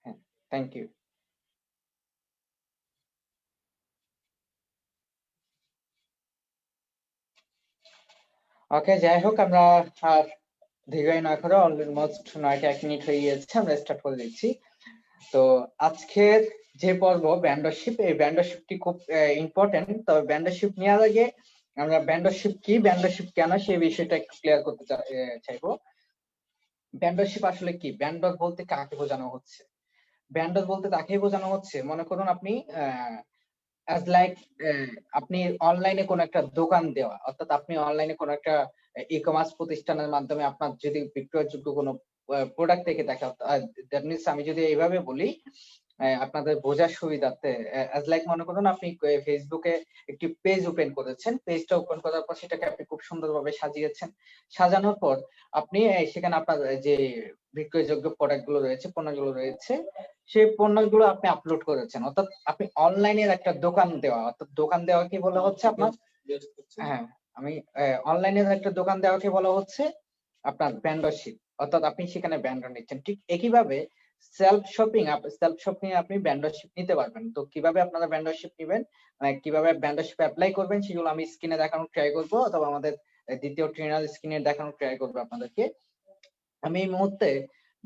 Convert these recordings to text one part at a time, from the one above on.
হ্যাঁ, thank you. ওকে, যাই হোক, আমরা আর দীর্ঘায়ু না করে অলমোস্ট 9টা 1 মিনিট হয়ে গিয়েছে, আমরা স্টার্ট করে দিচ্ছি। তো আজকের যে পর্ব ব্যান্ডারশিপ, এই ব্যান্ডারশিপটি খুব ইম্পর্টেন্ট। তবে ব্যান্ডারশিপ নেওয়ার আগে আমরা ব্যান্ডারশিপ কি, ব্যান্ডারশিপ কেন, সেই বিষয়টা একটু ক্লিয়ার করতে চাইবো। ব্যান্ডারশিপ আসলে কি, ব্যান্ডার বলতে কাকে বোঝানো হচ্ছে? ব্যান্ডার বলতে তাকেই বোঝানো হচ্ছে, মনে করুন আপনি অ্যাজ লাইক আপনি অনলাইনে কোনো একটা দোকান দেওয়া, অর্থাৎ আপনি অনলাইনে কোনো একটা ই-কমার্স প্রতিষ্ঠানের মাধ্যমে আপনার যদি বিক্রয়যোগ্য কোনো প্রোডাক্ট থেকে থাকে, দ্যাট মিনস আমি যদি এইভাবে বলি আপনাদের বোঝার সুবিধার্থে, অ্যাজ লাইক মনে করুন আপনি ফেসবুকে একটি পেজ ওপেন করেছেন, পেজটা ওপেন করার পর সেটাকে আপনি খুব সুন্দরভাবে সাজিয়েছেন। সাজানোর পর আপনি সেখানে আপনার যে বিক্রয়যোগ্য প্রোডাক্ট গুলো রয়েছে, পণ্যগুলো রয়েছে, সেই পণ্যগুলো আপনি আপলোড করেছেন, অর্থাৎ আপনি অনলাইনের একটা দোকান দেওয়া, অর্থাৎ দোকান দেওয়া কি বলা হচ্ছে আপনার? হ্যাঁ, আমি অনলাইনের একটা দোকান দেওয়াকে বলা হচ্ছে আপনার ভেন্ডরশিপ, অর্থাৎ আপনি সেখানে ভেন্ডর নিচ্ছেন। ঠিক একইভাবে সেলফ শপিং এ আপনি ভেন্ডরশিপ নিতে পারবেন। তো কিভাবে আপনারা ভেন্ডরশিপ নিবেন, কিভাবে ভেন্ডরশিপ অ্যাপ্লাই করবেন, সেগুলো আমি স্ক্রিনে দেখানোর ট্রাই করব, অথবা আমাদের দ্বিতীয় ট্রেনার স্ক্রিনে দেখানোর ট্রাই করবো আপনাদেরকে। আমি এই মুহূর্তে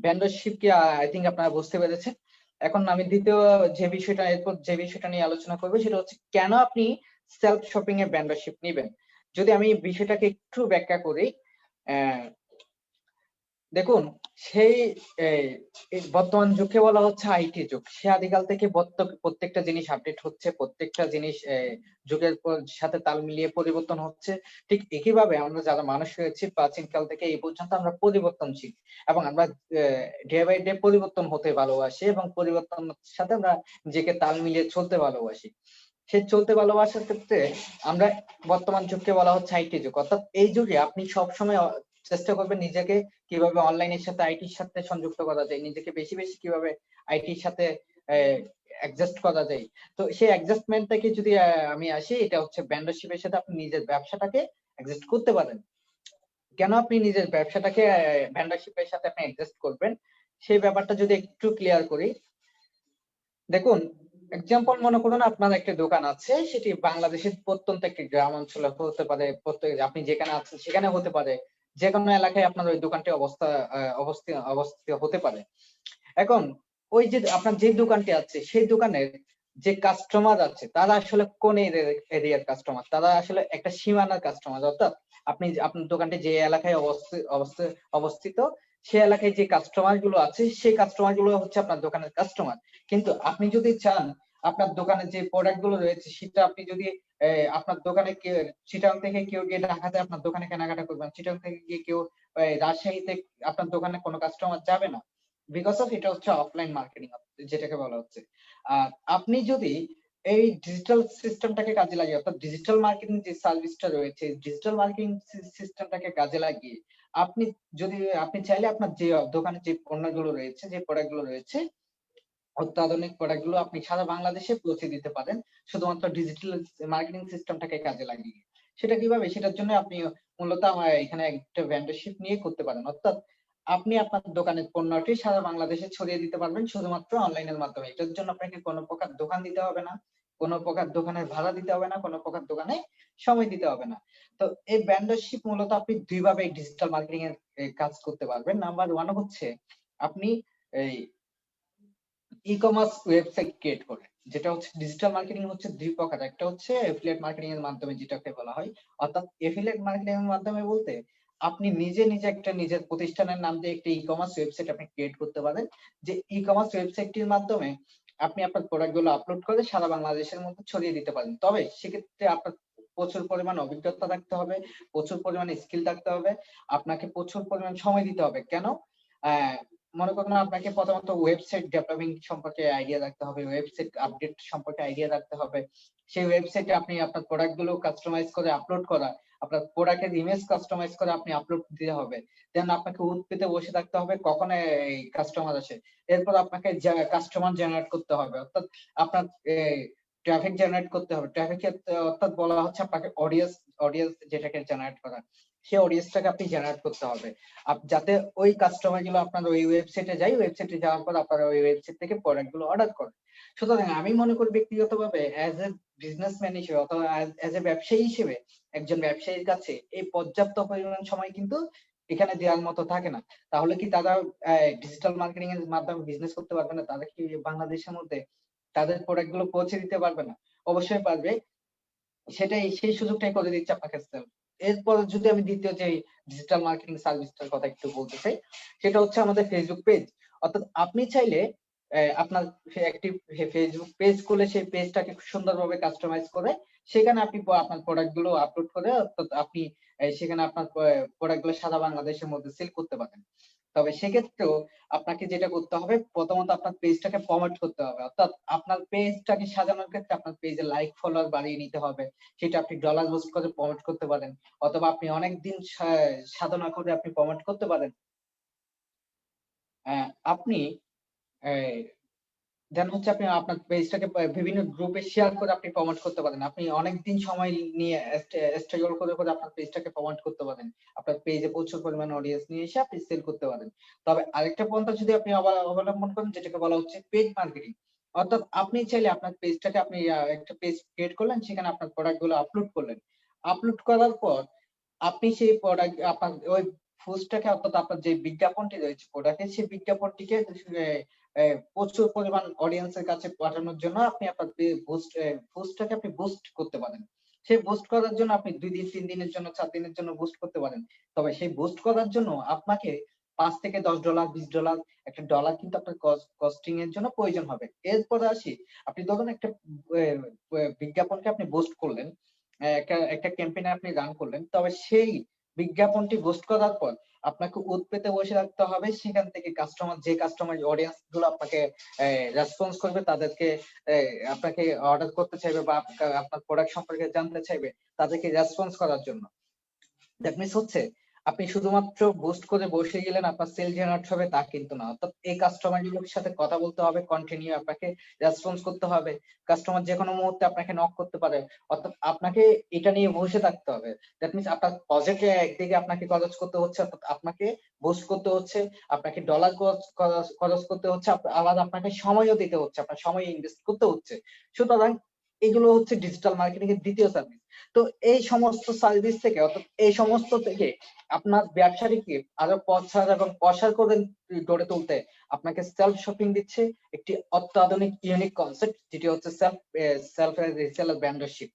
ভেন্ডরশিপ কি আই থিঙ্ক আপনারা বুঝতে পেরেছেন। এখন আমি দ্বিতীয় যে বিষয়টা, এরপর যে বিষয়টা নিয়ে আলোচনা করবো, সেটা হচ্ছে কেন আপনি সেলফ শপিং এ ভেন্ডরশিপ নিবেন। যদি আমি বিষয়টাকে একটু ব্যাখ্যা করি, দেখুন, সেই বর্তমান যুগকে বলা হচ্ছে আইটি যুগ। সে আদিকাল থেকে প্রত্যেকটা জিনিস আপডেট হচ্ছে, প্রত্যেকটা জিনিস যুগের সাথে তাল মিলিয়ে পরিবর্তন হচ্ছে। ঠিক একইভাবে আমরা যারা মানুষ হয়েছি প্রাচীনকাল থেকে এই পর্যন্ত আমরা পরিবর্তনশীল, এবং আমরা ডে বাই ডে পরিবর্তন হতে ভালোবাসি, এবং পরিবর্তনের সাথে আমরা নিজেকে তাল মিলিয়ে চলতে ভালোবাসি। সে চলতে ভালোবাসার ক্ষেত্রে আমরা বর্তমান যুগকে বলা হচ্ছে আইটি যুগ, অর্থাৎ এই যুগে আপনি সবসময় চেষ্টা করবেন নিজেকে কিভাবে অনলাইনের সাথে আইটির সাথে সংযুক্ত করা যায়, নিজেকে বেশি বেশি কিভাবে আইটির সাথে অ্যাডজাস্ট করা যায়। তো সেই অ্যাডজাস্টমেন্ট থেকে যদি আমি আসি, এটা হচ্ছে ভেন্ডরশিপের সাথে আপনি নিজের ব্যবসাটাকে অ্যাডজাস্ট করতে পারেন। কেন আপনি নিজের ব্যবসাটাকে ভেন্ডরশিপের সাথে আপনি অ্যাডজাস্ট করবেন, সেই ব্যাপারটা যদি একটু ক্লিয়ার করি। দেখুন, এক্সাম্পল মনে করুন আপনার একটা দোকান আছে, সেটি বাংলাদেশের প্রত্যন্ত একটি গ্রাম অঞ্চলে হতে পারে, আপনি যেখানে আছেন সেখানে হতে পারে, যে কোনো এলাকায় আপনার ওই দোকানটি অবস্থিত হতে পারে। এখন ওই যে আপনার যে দোকানটি আছে, সেই দোকানের যে কাস্টমার আছে, তারা আসলে কোন এরিয়ার কাস্টমার, তারা আসলে একটা সীমানার কাস্টমার, অর্থাৎ আপনি আপনার দোকানটি যে এলাকায় অবস্থিত, সেই এলাকায় যে কাস্টমার গুলো আছে, সেই কাস্টমার গুলো হচ্ছে আপনার দোকানের কাস্টমার। কিন্তু আপনি যদি চান আপনার দোকানে যে প্রোডাক্ট গুলো রয়েছে, সেটা আপনি যদি আপনার দোকানে চিটাং থেকে কেউ গিয়ে ঢাকাতে আপনার দোকানে কেনাকাটা করবেন, চিটাং থেকে গিয়ে কেউ রাজশাহীতে আপনার দোকানে কোনো কাস্টমার যাবে না, বিকজ অফ এটা হচ্ছে অফলাইন মার্কেটিং যেটাকে বলা হচ্ছে। আর আপনি যদি এই ডিজিটাল সিস্টেমটাকে কাজে লাগিয়ে, অর্থাৎ ডিজিটাল মার্কেটিং যে সার্ভিসটা রয়েছে, ডিজিটাল মার্কেটিং সিস্টেমটাকে কাজে লাগিয়ে আপনি আপনি চাইলে আপনার যে দোকানে যে পণ্যগুলো রয়েছে, যে প্রোডাক্ট গুলো রয়েছে, অত্যাধুনিক প্রোডাক্ট গুলো আপনি সারা বাংলাদেশে পৌঁছে দিতে পারেন, শুধুমাত্র ডিজিটাল মার্কেটিং সিস্টেমটাকে কাজে লাগিয়ে। সেটা কিভাবে, সেটার জন্য আপনি মূলত আমার এখানে একটা ভেন্ডরশিপ নিয়ে করতে পারেন, অর্থাৎ আপনি আপনার দোকানের পণ্যটি সারা বাংলাদেশে ছড়িয়ে দিতে পারবেন শুধুমাত্র অনলাইনের মাধ্যমে। এটার জন্য আপনাকে কোনো প্রকার দোকান দিতে হবে না, কোনো প্রকার দোকানের ভাড়া দিতে হবে না, কোনো প্রকার দোকানে সময় দিতে হবে না। তো এই ভেন্ডরশিপ মূলত আপনি দুইভাবে ডিজিটাল মার্কেটিং এর কাজ করতে পারবেন। নাম্বার ওয়ান হচ্ছে আপনি এই ই-কমার্স ওয়েবসাইট ক্রিয়েট করে, যেটা হচ্ছে ডিজিটাল মার্কেটিং হচ্ছে দুই প্রকার। একটা হচ্ছে এফিলিয়েট মার্কেটিং এর মাধ্যমে, যেটাকে বলা হয়, অর্থাৎ এফিলিয়েট মার্কেটিং এর মাধ্যমে বলতে আপনি নিজে একটা নিজের প্রতিষ্ঠানের নাম দিয়ে একটা ই-কমার্স ওয়েবসাইট আপনি ক্রিয়েট করতে পারেন, যে ই-কমার্স ওয়েবসাইটটির মাধ্যমে আপনি আপনার প্রোডাক্ট গুলো আপলোড করে সারা বাংলাদেশের মধ্যে ছড়িয়ে দিতে পারেন। তবে সেক্ষেত্রে আপনার প্রচুর পরিমাণ অভিজ্ঞতা থাকতে হবে, প্রচুর পরিমাণ স্কিল থাকতে হবে, আপনাকে প্রচুর পরিমাণ সময় দিতে হবে। কেন? মনে করুন আপনাকে প্রথমত ওয়েবসাইট ডেভেলপিং সম্পর্কে আইডিয়া রাখতে হবে, ওয়েবসাইট আপডেট সম্পর্কে আইডিয়া রাখতে হবে। সেই ওয়েবসাইটে আপনি আপনার প্রোডাক্ট গুলো কাস্টমাইজ করে আপলোড করা, আপনার প্রোডাক্টের ইমেজ কাস্টমাইজ করে আপনি আপলোড দিতে হবে। দেন আপনাকে পেতে বসে থাকতে হবে কখন এই কাস্টমার আসে। এরপর আপনাকে কাস্টমার জেনারেট করতে হবে, অর্থাৎ আপনার ট্রাফিক জেনারেট করতে হবে। ট্রাফিক অর্থাৎ বলা হচ্ছে আপনাকে অডিয়েন্স যেটাকে জেনারেট করা। সেই অডিয়েন্সটাকে আপনি জেনারেট করতে হবে যাতে ওই কাস্টমার গুলো আপনার ওই ওয়েবসাইটে যায়, ওয়েবসাইটে যাওয়ার পর আপনারা ওই ওয়েবসাইট থেকে প্রোডাক্ট গুলো অর্ডার করেন। সুতরাং আমি মনে করি ব্যক্তিগতভাবে অ্যাজ এ বিজনেসম্যান হিসেবে অথবা অ্যাজ এ ব্যবসায়ী হিসেবে একজন ব্যবসায়ীর কাছে এই পর্যাপ্ত পরিমাণ সময় কিন্তু এখানে দেওয়ার মতো থাকে না। তাহলে কি তারা ডিজিটাল মার্কেটিং এর মাধ্যমে বিজনেস করতে পারবে না? তারা কি বাংলাদেশের মধ্যে তাদের প্রোডাক্ট গুলো পৌঁছে দিতে পারবে না? অবশ্যই পারবে। সেই সুযোগটাই করে দিচ্ছে আপনাকে সেলফ। এরপর যদি আমি দ্বিতীয় যে ডিজিটাল মার্কেটিং সার্ভিসটার কথা একটু বলতে চাই, সেটা হচ্ছে আমাদের ফেসবুক পেজ। অর্থাৎ আপনি চাইলে আপনার একটি ফেসবুক পেজ খুলে সেই পেজটাকে খুব সুন্দরভাবে কাস্টমাইজ করে সেখানে আপনি আপনার প্রোডাক্ট গুলো আপলোড করে অর্থাৎ আপনি সেখানে আপনার প্রোডাক্ট গুলো সারা বাংলাদেশের মধ্যে সেল করতে পারেন। তবে সেক্ষেত্রেও আপনাকে যেটা করতে হবে, প্রথমত আপনার পেজটাকে প্রমোট করতে হবে। অর্থাৎ আপনার পেজটাকে সাজানোর ক্ষেত্রে আপনার পেজে লাইক ফলোয়ার বাড়িয়ে নিতে হবে। সেটা আপনি ডলার বুস্ট করে প্রমোট করতে পারেন, অথবা আপনি অনেকদিন সাধনা করে আপনি প্রমোট করতে পারেন। আপনি দেন হচ্ছে আপনি আপনার পেজটাকে বিভিন্ন গ্রুপে শেয়ার করে আপনি প্রমোট করতে পারেন। আপনি অনেকদিন সময় নিয়ে স্ট্রাগল করে আপনার পেজটাকে প্রমোট করতে পারেন। আপনার পেজে প্রচুর পরিমাণে অডিয়েন্স নিয়ে এসে আপনি সেল করতে পারেন। তবে আরেকটা পন্থা যদি আপনি অবলম্বন করেন, যেটাকে বলা হচ্ছে পেইড মার্কেটিং। অর্থাৎ আপনি চাইলে আপনার পেজটাকে আপনি একটা পেজ ক্রিয়েট করলেন, সেখানে আপনার প্রোডাক্ট গুলো আপলোড করলেন। আপলোড করার পর আপনি সেই প্রোডাক্ট আপনার ওই পোস্টটাকে অর্থাৎ আপনার যে বিজ্ঞাপনটি রয়েছে প্রোডাক্টের, সেই বিজ্ঞাপনটিকে প্রচুর পরিমাণ অডিয়েন্স এর কাছে পাঠানোর জন্য আপনি আপনার পোস্টটাকে আপনি বুস্ট করতে পারেন। সেই বুস্ট করার জন্য আপনি ২ দিন, ৩ দিনের জন্য, ৪ দিনের জন্য বুস্ট করতে পারেন। তবে সেই বুস্ট করার জন্য আপনাকে $৫ থেকে $10, $20 একটা ডলার কিন্তু আপনার কস্টিং এর জন্য প্রয়োজন হবে। এরপরে আসি, আপনি ধরুন একটা বিজ্ঞাপনকে আপনি বুস্ট করলেন, একটা ক্যাম্পেইন আপনি রান করলেন। তবে সেই বিজ্ঞাপনটি বুস্ট করার পর আপনাকে পেতে বসে থাকতে হবে। সেখান থেকে যে কাস্টমার অডিয়েন্স গুলো আপনাকে রেসপন্স করবে, তাদেরকে আপনাকে অর্ডার করতে চাইবে বা আপনার প্রোডাক্ট সম্পর্কে জানতে চাইবে, তাদেরকে রেসপন্স করার জন্য। দ্যাট মিনস হচ্ছে আপনি শুধুমাত্র বুস্ট করে বসে গেলেন আপনার সেল জেনারেট হবে তা কিন্তু না। অর্থাৎ এই কাস্টমার গুলোর সাথে কথা বলতে হবে, কন্টিনিউ আপনাকে রেসপন্স করতে হবে। কাস্টমার যেকোনো মুহূর্তে আপনাকে নক করতে পারে। অর্থাৎ আপনাকে এটা নিয়ে বসে থাকতে হবে। দ্যাট মিনস আপনার প্রজেক্টে একদিকে আপনাকে খরচ করতে হচ্ছে, অর্থাৎ আপনাকে বুস্ট করতে হচ্ছে, আপনাকে ডলার খরচ করতে হচ্ছে, আবার আপনাকে সময়ও দিতে হচ্ছে, আপনার সময় ইনভেস্ট করতে হচ্ছে। সুতরাং এগুলো হচ্ছে ডিজিটাল মার্কেটিং এর দ্বিতীয় সার্ভিস। তো এই সমস্ত সার্ভিস থেকে অর্থাৎ এই সমস্ত থেকে আপনার ব্যবসাটিকে আরো প্রসার এবং প্রসার করে গড়ে তুলতে আপনাকে সেলফ শপিং দিচ্ছে একটি অত্যাধুনিক ইউনিক কনসেপ্ট, যেটি হচ্ছে সেলফ রিসেলার ভেন্ডরশিপ।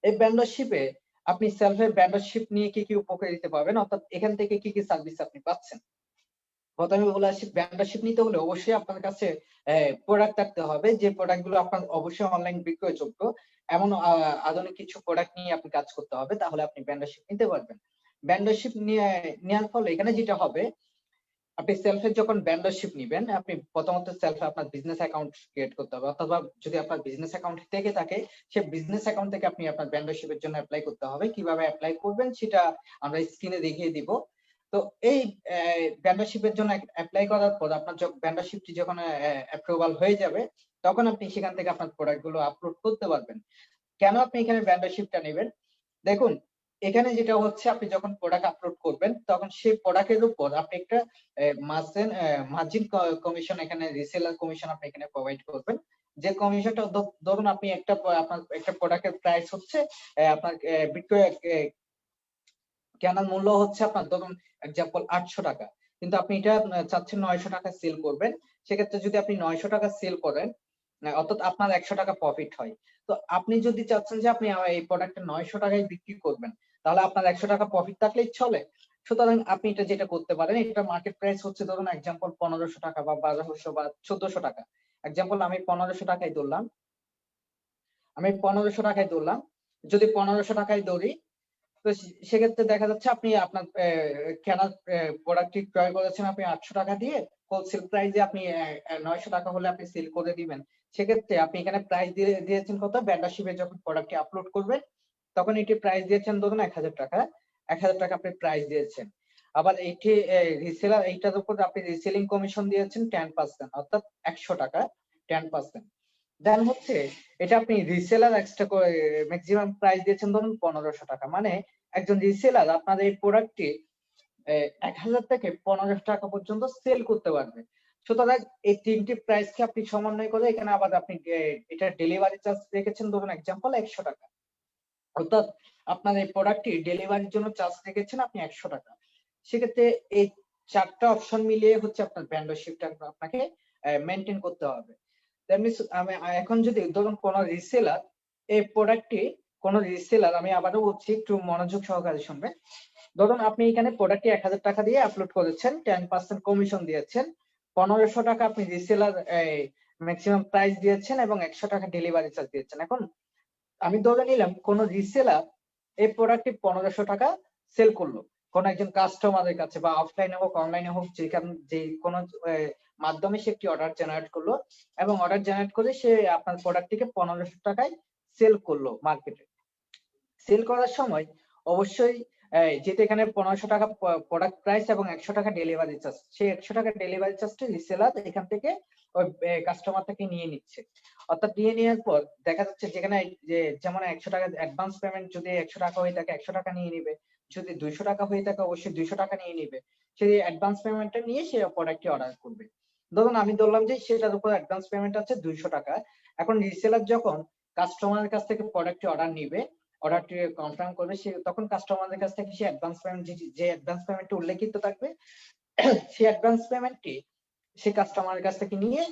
এই ভেন্ডরশিপে আপনি সেলফের ভেন্ডরশিপ নিয়ে কি কি উপকারিতা পাবেন, অর্থাৎ এখান থেকে কি কি সার্ভিস আপনি পাচ্ছেন। প্রথমে বলে আসি, ভেন্ডরশিপ নিতে হলে অবশ্যই আপনার কাছে প্রোডাক্ট থাকতে হবে, যে প্রোডাক্ট গুলো আপনার অবশ্যই অনলাইন বিক্রয়যোগ্য। এমন আধুনিক কিছু প্রোডাক্ট নিয়ে আপনি কাজ করতে হবে, তাহলে আপনি ভেন্ডরশিপ নিতে পারবেন। ভেন্ডরশিপ নেওয়ার ফলে এখানে যেটা হবে, আপনি সেলফের যখন ভেন্ডরশিপ নিবেন, আপনি প্রথমত সেলফে আপনার বিজনেস অ্যাকাউন্ট ক্রিয়েট করতে হবে, অথবা যদি আপনার বিজনেস অ্যাকাউন্ট থেকে থাকে সেই বিজনেস অ্যাকাউন্ট থেকে আপনি আপনার ভেন্ডরশিপের জন্য অ্যাপ্লাই করতে হবে। কিভাবে অ্যাপ্লাই করবেন সেটা আমরা স্ক্রিনে দেখিয়ে দিব। তো এই ভেন্ডরশিপের জন্য অ্যাপ্লাই করার পর আপনার ভেন্ডরশিপটি যখন অ্যাপ্রুভাল হয়ে যাবে, তখন আপনি সেখান থেকে আপনার প্রোডাক্ট গুলো আপলোড করতে পারবেন। কেন আপনি এখানে ভেন্ডরশিপটা নেবেন? দেখুন, এখানে যেটা হচ্ছে, আপনি যখন প্রোডাক্ট আপলোড করবেন তখন সেই প্রোডাক্টের উপর আপনি একটা মার্জিন কমিশন, এখানে রিসেলার কমিশন আপনি এখানে প্রোভাইড করবেন। যে কমিশনটা ধরুন আপনি আপনার একটা প্রোডাক্টের প্রাইস হচ্ছে আপনার বিক্রয় কেনার মূল্য হচ্ছে আপনার ধরুন এক্সাম্পল ৳৮০০, কিন্তু আপনি এটা চাচ্ছেন ৳৯০০ সেল করবেন। সেক্ষেত্রে যদি আপনি ৳৯০০ সেল করেন, অর্থাৎ আপনার ৳১০০ প্রফিট হয়। তো আপনি যদি চাচ্ছেন যে আপনি এই প্রোডাক্টটা ৳৯০০ বিক্রি করবেন, তাহলে আপনার ৳১০০ প্রফিট থাকলেই চলে। সুতরাং আপনি এটা যেটা করতে পারেন, এটা মার্কেট প্রাইস হচ্ছে ধরুন এক্সাম্পল ৳১৫০০ বা ৳১২০০ বা ৳১৪০০। এক্সাম্পল আমি ৳১৫০০ ধরলাম। যদি ৳১৫০০ ধরি, তো সেক্ষেত্রে দেখা যাচ্ছে আপনি আপনার কেনা প্রোডাক্টটি ক্রয় করেছেন আপনি ৳৮০০ দিয়ে, হোলসেল প্রাইসে আপনি ৳৯০০ হলে আপনি সেল করে দিবেন। সেক্ষেত্রে আপনি এখানে প্রাইস দিয়েছেন কত? ভেন্ডরশিপে যখন প্রোডাক্টটি আপলোড করবেন, তখন এটির প্রাইস দিয়েছেন ধরুন ৳১০০০। ৳১০০০ আপনি প্রাইস দিয়েছেন। আবার এইটি এইটার উপর আপনি রিসেলিং কমিশন দিয়েছেন 10%, অর্থাৎ ৳১০০, 10%। দেন হচ্ছে এটা আপনি রিসেলার এক্সট্রা করে ম্যাক্সিমাম প্রাইস দিয়েছেন ধরুন ৳১৫০০। মানে একজন রিসেলার আপনার এই প্রোডাক্টটি 1000 থেকে 1500 টাকা পর্যন্ত সেল করতে পারবে। সুতরাং এই 3টি প্রাইসকে আপনি সমন্বয় করে এখানে আবার আপনি এটা ডেলিভারি চার্জ রেখেছেন ধরুন এক্সাম্পল 100 টাকা। অর্থাৎ আপনার এই প্রোডাক্টটি ডেলিভারির জন্য চার্জ রেখেছেন আপনি 100 টাকা। সেক্ষেত্রে এই 4টা অপশন মিলিয়ে হচ্ছে আপনার ভেন্ডরশিপটা আপনাকে মেইনটেইন করতে হবে। তেমনি আমি এখন যদি ধরুন কোন রিসেলার এই প্রোডাক্টটি কোন রিসেলার, আমি আবারও বলছি একটু মনোযোগ সহকারে শুনবেন। ধরুন আপনি এখানে প্রোডাক্টটি 1000 টাকা দিয়ে আপলোড করেছেন, 10% কমিশন দিয়েছেন, 1500 টাকা আপনি রিসেলার ম্যাক্সিমাম প্রাইস দিয়েছেন এবং 100 টাকা ডেলিভারি চার্জ দিয়েছেন। এখন আমি ধরে নিলাম কোন রিসেলার এই প্রোডাক্টটি 1500 টাকা সেল করলো কোন একজন কাস্টমারের কাছে, বা অফলাইনে হোক অনলাইনে হোক যে কোনো মাধ্যমে সে একটি অর্ডার জেনারেট করলো এবং অর্ডার জেনারেট করে সে আপনার প্রোডাক্টটিকে 1500 টাকায় সেল করলো মার্কেটে। সেল করার সময় অবশ্যই যেহেতু এখানে 1500 টাকা প্রোডাক্ট প্রাইস এবং 100 টাকা ডেলিভারি চার্জ, সেই 100 টাকা ডেলিভারি চার্জটি রিসেলার এখান থেকে ওই কাস্টমার থেকে নিয়ে নিচ্ছে। অর্থাৎ নিয়ে নেওয়ার পর দেখা যাচ্ছে যেখানে যেমন 100 টাকা অ্যাডভান্স পেমেন্ট যদি 100 টাকা হয়ে থাকে 100 টাকা নিয়ে নিবে, যদি 200 টাকা হয়ে থাকে অবশ্যই 200 টাকা নিয়ে নিবে। সেই অ্যাডভান্স পেমেন্টটা নিয়ে সে প্রোডাক্টটি অর্ডার করবে। ধরুন আমি ধরলাম যে সেটার উপর অ্যাডভান্স পেমেন্ট আছে 200 টাকা। এখন রিসেলার যখন কাস্টমারের কাছ থেকে প্রোডাক্টটি অর্ডার নিবে, অর্ডারটি কনফার্ম করবে, সে তখন কাস্টমারের কাছ থেকে সে অ্যাডভান্স পেমেন্ট যে অ্যাডভান্স পেমেন্টটি উল্লেখিত থাকবে সেই অ্যাডভান্স পেমেন্টটি সে কাস্টমারের কাছ থেকে নিয়ে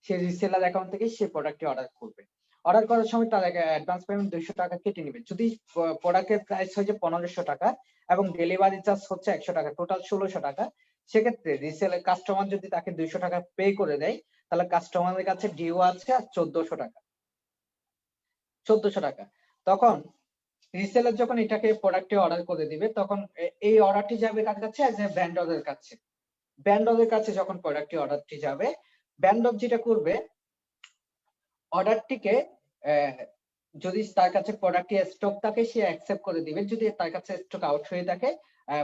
সে রিসেলার অ্যাকাউন্ট থেকে সে প্রোডাক্টটি অর্ডার করবে। অর্ডার করার সময় তার অ্যাডভান্স পেমেন্ট 200 টাকা কেটে নিবে। যদি প্রোডাক্টের প্রাইস হচ্ছে 1500 টাকা এবং ডেলিভারি চার্জ হচ্ছে 100 টাকা, টোটাল 1600 টাকা, সেক্ষেত্রে রিসেলার কাস্টমার যদি তাকে 200 টাকা পে করে দেয় তাহলে কাস্টমারের কাছে ডিউ আছে আর 1400 টাকা। 1400 টাকা। তখন রিসেলার যখন এটাকে প্রোডাক্টে অর্ডার করে দিবে তখন এই অর্ডারটি যাবে কার কাছে? অ্যাজ এ ভেন্ডরের কাছে। ভেন্ডরের কাছে যখন অর্ডারটি যাবে, ভেন্ডর যেটা করবে অর্ডারটিকে যদি তার কাছে প্রোডাক্টটি স্টক থাকে সে অ্যাকসেপ্ট করে দিবে। যদি তার কাছে স্টক আউট হয়ে থাকে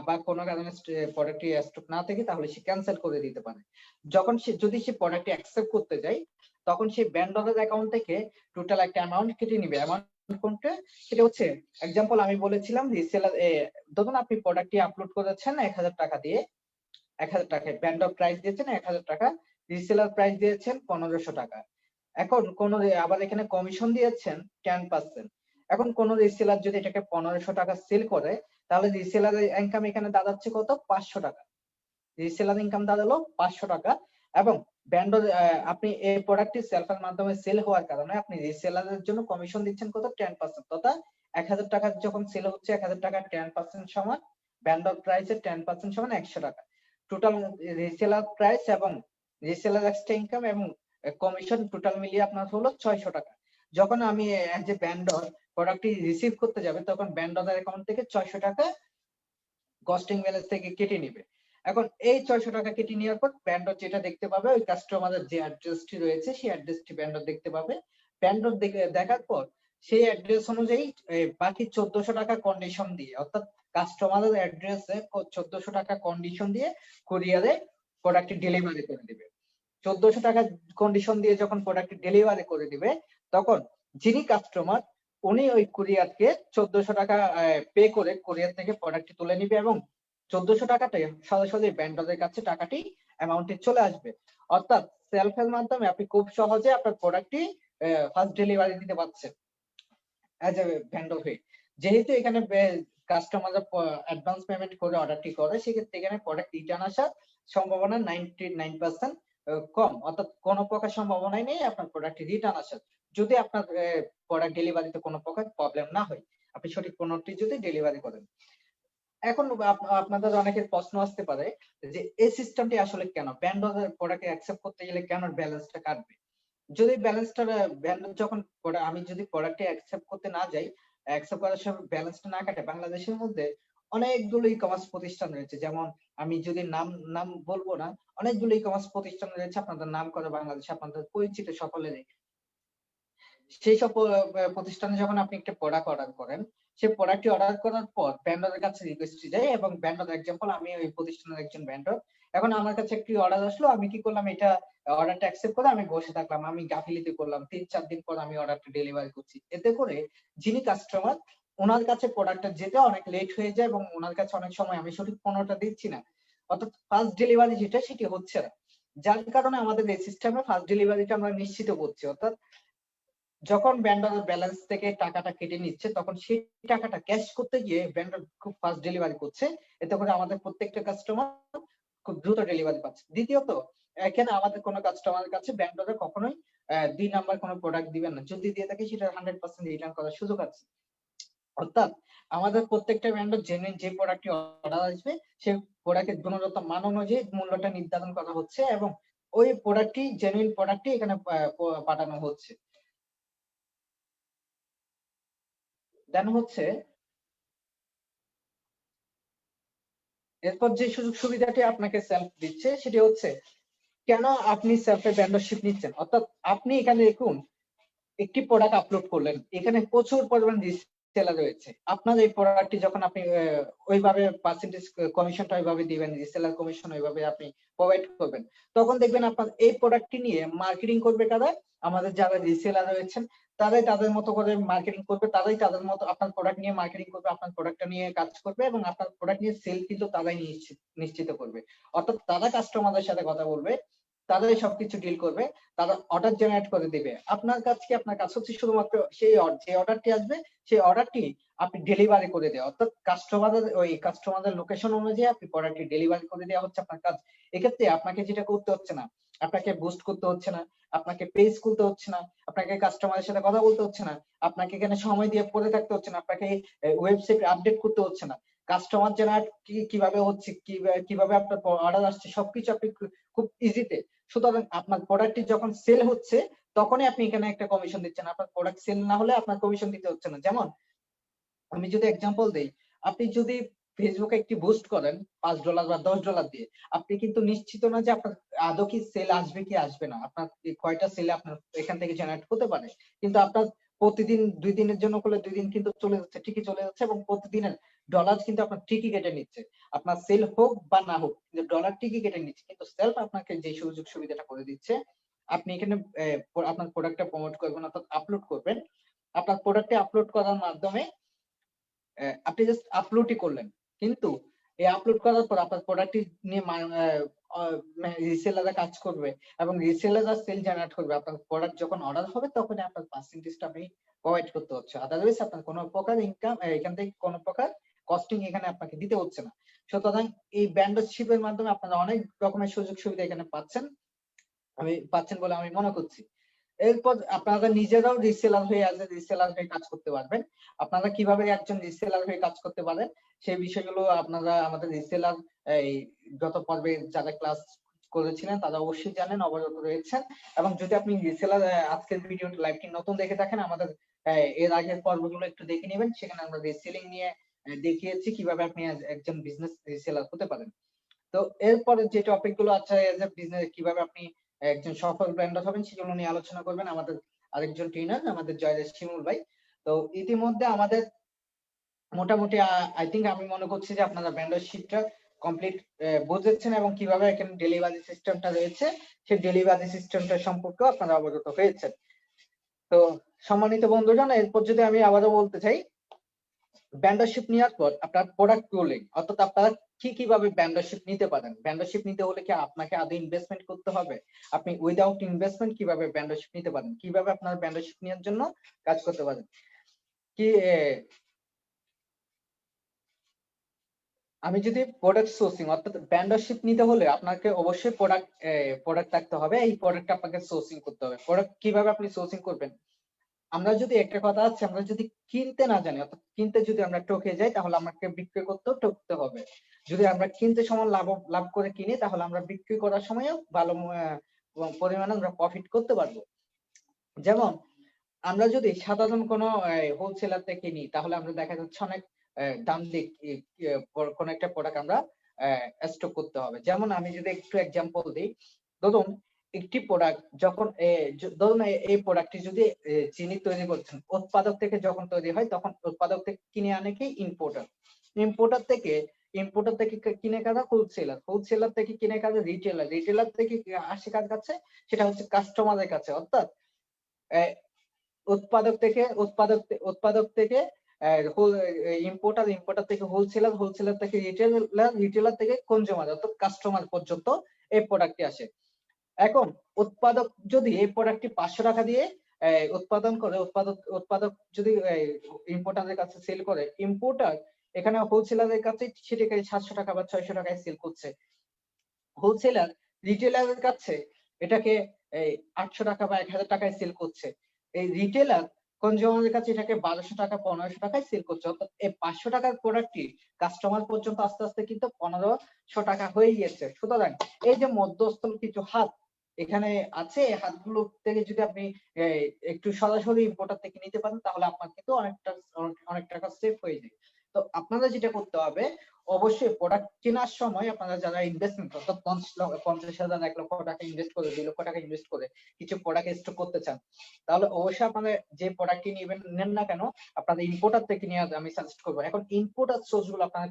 বা কোনো কারণে প্রোডাক্টটি স্টক না থাকে তাহলে সে ক্যান্সেল করে দিতে পারে। যখন যদি সে প্রোডাক্টটি অ্যাকসেপ্ট করতে যায় তখন সে ভেন্ডরের অ্যাকাউন্ট থেকে টোটাল একটা অ্যামাউন্ট কেটে নিবে। অ্যামাউন্ট কোনটা? সেটা হচ্ছে এক্সাম্পল আমি বলেছিলাম রিসেলার ধরুন আপনি প্রোডাক্টটি আপলোড করেছেন 1000 টাকা দিয়ে, 1000 টাকায় ভেন্ডর প্রাইস দিয়েছেন 1000 টাকা, রিসেলার প্রাইস দিয়েছেন 1500 টাকা। এখন কোন আবার এখানে কমিশন দিয়েছেন 10%। এখন কোন রিসেলার যদি এটাকে 1500 টাকা সেল করে তাহলে রিসেলারের ইনকাম এখানে দাঁড়াচ্ছে কত? 500 টাকা। রিসেলার ইনকাম দাঁড়ালো 500 টাকা এবং ভেন্ডর আপনি এই প্রোডাক্টটি সেলফের মাধ্যমে সেল হওয়ার কারণে আপনি রিসেলারের জন্য কমিশন দিচ্ছেন কত? 10%। অর্থাৎ 1000 টাকা যখন সেল হচ্ছে 1000 টাকা 10% সমান ভেন্ডর প্রাইসের 10% সমান 100 টাকা। টোটাল রিসেলার প্রাইস এবং রিসেলার এক্সট্রা ইনকাম এবং কমিশন টোটাল মিলিয়ে আপনার হলো 600 টাকা। যখন আমি এজ এ ভেন্ডর প্রোডাক্টটি রিসিভ করতে যাবে তখন ভেন্ডরের অ্যাকাউন্ট থেকে 600 টাকা কস্টিং ব্যালেন্স থেকে কেটে নিবে। এখন এই 600 টাকা কেটে নেওয়ার পর ভেন্ডর যেটা দেখতে পাবে ওই কাস্টমারের যে অ্যাড্রেসটি রয়েছে সেই অ্যাড্রেসটি ভেন্ডর দেখতে পাবে। ভেন্ডর দেখার পর সেই অ্যাড্রেস অনুযায়ী বাকি 1400 টাকা কন্ডিশন দিয়ে, অর্থাৎ কাস্টমারের অ্যাড্রেসে 1400 টাকা কন্ডিশন দিয়ে কুরিয়ারে প্রোডাক্টটি ডেলিভারি করে দিবে। 1400 টাকা কন্ডিশন দিয়ে যখন প্রোডাক্টটি ডেলিভারি করে দিবে তখন যিনি কাস্টমার উনি ওই কুরিয়ারকে 1400 টাকা পে করে কুরিয়ার থেকে প্রোডাক্টটি তুলে নিবে এবং 1400 টাকাটাই সরাসরি ভেন্ডরের কাছে টাকাটি অ্যামাউন্টে চলে আসবে। অর্থাৎ সেলফের মাধ্যমে আপনি খুব সহজে আপনার প্রোডাক্টটি ফার্স্ট ডেলিভারি দিতে পারছেন অ্যাজ এ ভেন্ডর হয়ে। যেহেতু এখানে কাস্টমার অ্যাডভান্স পেমেন্ট করে অর্ডারটি করে সেক্ষেত্রে এখানে প্রোডাক্ট রিটার্ন আসার সম্ভাবনা 99% কম, অর্থাৎ কোনো প্রকার সম্ভাবনাই নেই আপনার প্রোডাক্টটি রিটার্ন আসার, যদি আপনার প্রোডাক্ট ডেলিভারিতে কোনো প্রকার প্রবলেম না হয়, আপনি সঠিক পণ্যটি যদি ডেলিভারি করেন। এখন আপনাদের অনেকের প্রশ্ন আসতে পারে যে এই সিস্টেমটি আসলে কেন ভেন্ডরের প্রোডাক্ট অ্যাকসেপ্ট করতে গেলে কেন ব্যালেন্সটা কাটবে? যদি ব্যালেন্সটা ভেন্ডর যখন আমি যদি প্রোডাক্টটি অ্যাকসেপ্ট করতে না যাই, অ্যাকসেপ্ট করার সময় ব্যালেন্সটা না কাটে, বাংলাদেশের মধ্যে অনেকগুলো ই-কমার্স প্রতিষ্ঠান রয়েছে, যেমন আমি যদি নাম বলবো না, অনেকগুলো ই-কমার্স প্রতিষ্ঠান রয়েছে আপনাদের নাম করে বাংলাদেশে আপনাদের পরিচিত সকলেরই। সেই সব প্রতিষ্ঠানে যখন আপনি একটা প্রোডাক্ট অর্ডার করেন, সেই প্রোডাক্টটি অর্ডার করার পর ভেন্ডরের কাছে রিকোয়েস্টটি যায় এবং ভেন্ডর এক্সাম্পল আমি ওই প্রতিষ্ঠানের একজন ভেন্ডর। এখন আমার কাছে একটি অর্ডার আসলো, আমি কি করলাম এটা অর্ডারটা অ্যাকসেপ্ট করে আমি বসে থাকলাম, আমি গাফিলতি করলাম, 3-4 দিন পর আমি অর্ডারটা ডেলিভারি করছি। এতে করে যিনি কাস্টমার ওনার কাছে প্রোডাক্টটা যেতে অনেক লেট হয়ে যায় এবং ওনার কাছে অনেক সময় আমি সঠিক পণ্যটা দিচ্ছি না, অর্থাৎ ফার্স্ট ডেলিভারি যেটা সেটি হচ্ছে না। যার কারণে আমাদের এই সিস্টেমে ফার্স্ট ডেলিভারিটা আমরা নিশ্চিত করছি, অর্থাৎ যখন ভেন্ডরের ব্যালেন্স থেকে টাকাটা কেটে নিচ্ছে তখন সেই টাকাটা ক্যাশ করতে গিয়ে ভেন্ডর খুব ফাস্ট ডেলিভারি করছে, এতে করে আমাদের প্রত্যেকটা কাস্টমার খুব দ্রুত ডেলিভারি পাচ্ছে। দ্বিতীয়ত, এখানে আমাদের কোনো কাস্টমারের কাছে ভেন্ডরে কখনোই ২ নাম্বার কোনো প্রোডাক্ট দিবেন না, যদি দিয়ে থাকে সেটা 100% রিটার্ন করার সুযোগ আছে। অর্থাৎ আমাদের প্রত্যেকটা ভেন্ডর জেনুইন যে প্রোডাক্টটি অর্ডার আসবে সেই প্রোডাক্টের গুণগত মান অনুযায়ী মূল্যটা নির্ধারণ করা হচ্ছে এবং ওই প্রোডাক্টটি জেনুইন প্রোডাক্টটি এখানে পাঠানো হচ্ছে। দেন হচ্ছে এরপর যে সুযোগ সুবিধাটি আপনাকে সেলফ দিচ্ছে সেটি হচ্ছে, কেন আপনি সেলফে ভেন্ডরশিপ নিচ্ছেন, অর্থাৎ আপনি এখানে দেখুন একটি প্রোডাক্ট আপলোড করলেন, এখানে প্রচুর পরিমাণ রিসেলার রয়েছে। আপনার এই প্রোডাক্টটি যখন আপনি ওইভাবে পার্সেন্টেজ কমিশনটা ওইভাবে দিবেন, রিসেলার কমিশন ওইভাবে আপনি প্রোভাইড করবেন, তখন দেখবেন আপনার এই প্রোডাক্টটি নিয়ে মার্কেটিং করবে কারা, আমাদের যারা রিসেলার রয়েছেন তারাই তাদের মতো করে মার্কেটিং করবে, তারাই তাদের মতো আপনার প্রোডাক্ট নিয়ে মার্কেটিং করবে, আপনার প্রোডাক্টটা নিয়ে কাজ করবে এবং আপনার প্রোডাক্ট নিয়ে সেল কিন্তু তারাই নিশ্চিত করবে। অর্থাৎ তারা কাস্টমারদের সাথে কথা বলবে, তারাই সবকিছু ডিল করবে, তারা অর্ডার জেনারেট করে দিবে। আপনার কাজ হচ্ছে শুধুমাত্র সেই যে অর্ডারটি আসবে সেই অর্ডারটি আপনি ডেলিভারি করে দেওয়া, অর্থাৎ কাস্টমারদের লোকেশন অনুযায়ী আপনি প্রোডাক্টটি ডেলিভারি করে দেওয়া হচ্ছে আপনার কাজ। এক্ষেত্রে আপনাকে যেটা করতে হচ্ছে না, আপনাকে বুস্ট করতে হচ্ছে না, আপনাকে পেজ খুলতে হচ্ছে না, আপনাকে কাস্টমারের সাথে কথা বলতে হচ্ছে না, আপনাকে এখানে সময় দিয়ে পড়ে থাকতে হচ্ছে না, আপনাকে ওয়েবসাইট আপডেট করতে হচ্ছে না। কাস্টমার জেনারেট কিভাবে হচ্ছে, কিভাবে আপনার অর্ডার আসছে সবকিছু আপনি খুব ইজিতে। সুতরাং আপনার প্রোডাক্টটি যখন সেল হচ্ছে তখনই আপনি এখানে একটা কমিশন দিচ্ছেন, আপনার প্রোডাক্ট সেল না হলে আপনার কমিশন দিতে হচ্ছে না। যেমন আমি যদি এক্সাম্পল দেই, আপনি যদি ফেসবুকে একটি বুস্ট করেন $5 বা $10 দিয়ে, আপনি কিন্তু নিশ্চিত না যে আপনার আদৌ কি সেল আসবে কি আসবে না, আপনার কয়টা সেল আপনার এখান থেকে জেনারেট হতে পারে। কিন্তু আপনার প্রতিদিন 2 দিনের জন্য করলে 2 দিন কিন্তু চলে যাচ্ছে, ঠিকই চলে যাচ্ছে এবং প্রতিদিনের ডলার কিন্তু আপনার ঠিকই কেটে নিচ্ছে। আপনার সেল হোক বা না হোক কিন্তু ডলার ঠিকই কেটে নিচ্ছে। কিন্তু সেলফ আপনাকে যে সুযোগ সুবিধাটা করে দিচ্ছে, আপনি এখানে আপনার প্রোডাক্টটা প্রমোট করবেন অর্থাৎ আপলোড করবেন। আপনার প্রোডাক্টটি আপলোড করার মাধ্যমে আপনি জাস্ট আপলোডই করলেন। কিন্তু এই আপলোড করার পর আপনার প্রোডাক্টটি নিয়ে রিসেলাররা কাজ করবে এবং রিসেলাররা সেল জেনারেট করবে। আপনার প্রোডাক্ট যখন অর্ডার হবে তখনই আপনার পার্সেন্টেজটা আপনি প্রোভাইড করতে হচ্ছে। আদারওয়াইজ আপনার কোনো প্রকার ইনকাম এখান থেকে কোনো প্রকার কস্টিং এখানে আপনাকে দিতে হচ্ছে না। সুতরাং এই ভেন্ডরশিপ এর মাধ্যমে আপনারা অনেক রকমের সুযোগ সুবিধা এখানে পাচ্ছেন বলে আমি মনে করছি। এরপর আপনারা নিজেরাও রিসেলার হয়ে কাজ করতে পারবেন। আপনারা কিভাবে একজন রিসেলার হয়ে কাজ করতে পারেন সেই বিষয়গুলো আপনারা আমাদের রিসেলার এই গত পর্বে যারা ক্লাস করেছিলেন তারা অবশ্যই জানেন, অবগত রয়েছেন। এবং যদি আপনি রিসেলার আজকের ভিডিও লাইভটি নতুন দেখে থাকেন, আমাদের এর আগের পর্বগুলো একটু দেখে নেবেন, সেখানে আমরা রিসেলিং নিয়ে দেখিয়েছি কিভাবে আপনি একজন বিজনেস রিসেলার হতে পারেন। তো এরপরে যে টপিক গুলো আছে এজ এ বিজনেস কিভাবে আপনি একজন সফল ব্র্যান্ডার হবেন সেগুলো নিয়ে আলোচনা করবেন আমাদের আরেকজন ট্রেনার আমাদের জয়দেশ শিমুল ভাই। তো ইতিমধ্যে আমাদের মোটামুটি আই থিঙ্ক আমি মনে করছি যে আপনারা ব্র্যান্ডারশিপটা কমপ্লিট বুঝেছেন এবং কিভাবে এখানে ডেলিভারি সিস্টেমটা রয়েছে সেই ডেলিভারি সিস্টেমটা সম্পর্কে আপনারা অবগত হয়েছেন। তো সম্মানিত বন্ধুগণ, এরপর যদি আমি আবারও বলতে চাই, ভেন্ডরশিপ নেওয়ার পর আপনার প্রোডাক্ট রোলিং অর্থাৎ আপনারা কিভাবে ভেন্ডরশিপ নিতে পারেন। ভেন্ডরশিপ নিতে হলে কি আপনাকে আদৌ ইনভেস্টমেন্ট করতে হবে? আপনি উইদাউট ইনভেস্টমেন্ট কিভাবে ভেন্ডরশিপ নিতে পারেন, কিভাবে আপনার ভেন্ডরশিপ নেওয়ার জন্য কাজ করতে পারেন। কি আমি যদি প্রোডাক্ট সোর্সিং অর্থাৎ ভেন্ডরশিপ নিতে হলে আপনাকে অবশ্যই প্রোডাক্ট থাকতে হবে, এই প্রোডাক্ট আপনাকে সোর্সিং করতে হবে। প্রোডাক্ট কিভাবে আপনি সোর্সিং করবেন? আমরা যদি একটা কথা আছে, আমরা যদি কিনতে না জানি অর্থাৎ কিনতে যদি আমরা ঠকে যাই তাহলে আমাকে বিক্রি করতেও ঠকতে হবে। যদি আমরা কিনতে সময় লাভ করে কিনি তাহলে আমরা বিক্রি করার সময়ও ভালো পরিমাণে আমরা প্রফিট করতে পারবো। যেমন আমরা যদি সাধারণ কোনো হোলসেলার থেকে নিই তাহলে আমরা দেখা যাচ্ছে অনেক দাম দিয়ে কোনো একটা প্রোডাক্ট আমরা স্টক করতে হবে। যেমন আমি যদি একটু এক্সাম্পল দিই, ধরুন একটি প্রোডাক্ট যখন ধরুন এই প্রোডাক্টটি যদি চিনি তৈরি করছেন, উৎপাদক থেকে যখন তৈরি হয় তখন উৎপাদক থেকে কিনে আনে কি ইম্পোর্টার, ইম্পোর্টার থেকে কিনে কারা হোলসেলার থেকে কিনে কারা রিটেলার থেকে আসে কার কাছে, সেটা হচ্ছে কাস্টমারের কাছে। অর্থাৎ উৎপাদক থেকে ইম্পোর্টার থেকে হোলসেলার থেকে রিটেলার থেকে কনজিউমার অর্থাৎ কাস্টমার পর্যন্ত এই প্রোডাক্টটি আসে। এখন উৎপাদক যদি এই প্রোডাক্টটি 500 টাকা দিয়ে উৎপাদন করে, উৎপাদক যদি ইম্পোর্টারের কাছে সেল করে, ইম্পোর্টার এখানে হোলসেলারের কাছে সেটাকে 700 টাকা বা 600 টাকায় সেল করছে। হোলসেলার রিটেলারের কাছে এটাকে 800 টাকা বা 1000 টাকায় সেল করছে। এই রিটেলার কনজিউমারের কাছে এটাকে 1200 টাকা 1500 টাকায় সেল করছে। অর্থাৎ এই 500 টাকার প্রোডাক্টটি কাস্টমার পর্যন্ত আস্তে আস্তে কিন্তু 1500 টাকা হয়ে গিয়েছে। সুতরাং এই যে মধ্যস্থল কিছু হাত এখানে আছে, এই হাতগুলো থেকে যদি আপনি একটু সরাসরি ইম্পোর্টার থেকে নিতে পারেন তাহলে আপনার কিন্তু অনেক টাকা সেভ হয়ে যায়। তো আপনারা যেটা করতে হবে, অবশ্যই প্রোডাক্ট কেনার সময় আপনারা যারা ইনভেস্টমেন্ট অর্থাৎ 50,000 1 লক্ষ টাকা ইনভেস্ট করে 2 লক্ষ টাকা ইনভেস্ট করে কিছু প্রোডাক্ট স্টক করতে চান, তাহলে অবশ্যই আপনারা যে প্রোডাক্টটি নেন না কেন আপনাদের ইম্পোর্টার থেকে নিয়ে আমি সাজেস্ট করবো। এখন ইম্পোর্টার সোর্স গুলো আপনারা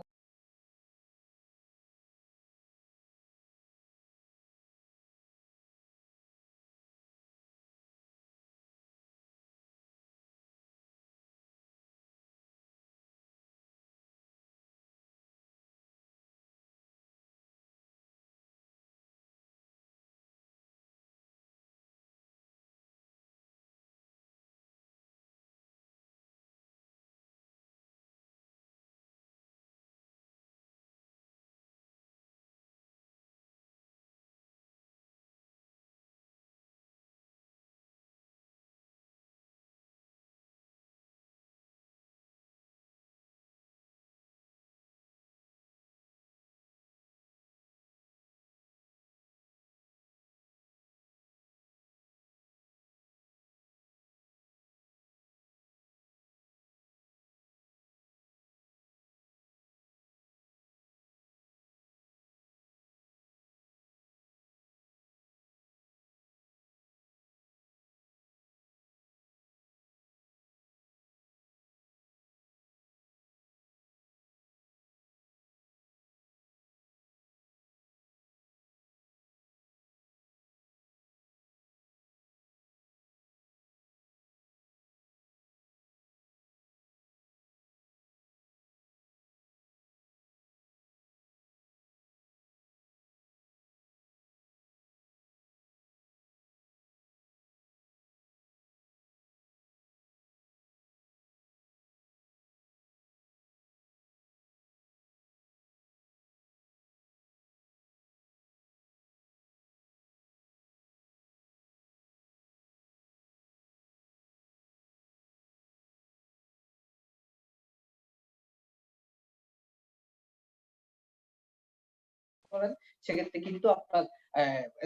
করেন, সেক্ষেত্রে কিন্তু আপনার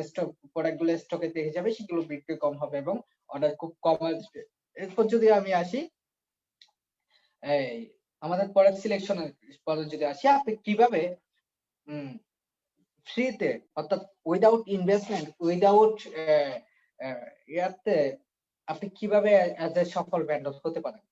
স্টক প্রোডাক্ট গুলো স্টকে থেকে যাবে, সেগুলো বিক্রি কম হবে এবং অর্ডার খুব কম আসবে। এরপর যদি আমি আসি এই আমাদের প্রোডাক্ট সিলেকশনের পরে যদি আসি, আপনি কিভাবে ফ্রিতে অর্থাৎ উইদাউট ইনভেস্টমেন্ট উইদাউট ইয়াতে আপনি কিভাবে এজ এ সফল ভেন্ডর হতে পারেন।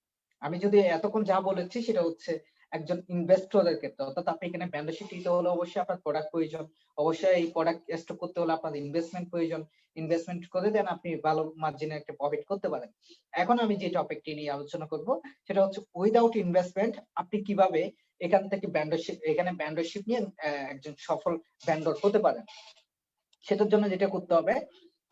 আমি যদি এতক্ষণ যা বলেছি সেটা হচ্ছে একজন ইনভেস্টরের ক্ষেত্রে, অর্থাৎ আপনি এখানে মেম্বারশিপ নিতে হলে অবশ্যই আপনার প্রোডাক্ট প্রয়োজন, অবশ্যই এই প্রোডাক্ট স্টক করতে হলে আপনার ইনভেস্টমেন্ট প্রয়োজন। ইনভেস্টমেন্ট করে দেন আপনি ভালো মার্জিনে একটা প্রফিট করতে পারেন। এখন আমি যে টপিকটি নিয়ে আলোচনা করব সেটা হচ্ছে উইদাউট ইনভেস্টমেন্ট আপনি কিভাবে এখান থেকে ভেন্ডরশিপ নিয়ে একজন সফল ভেন্ডর হতে পারেন। সেটার জন্য যেটা করতে হবে,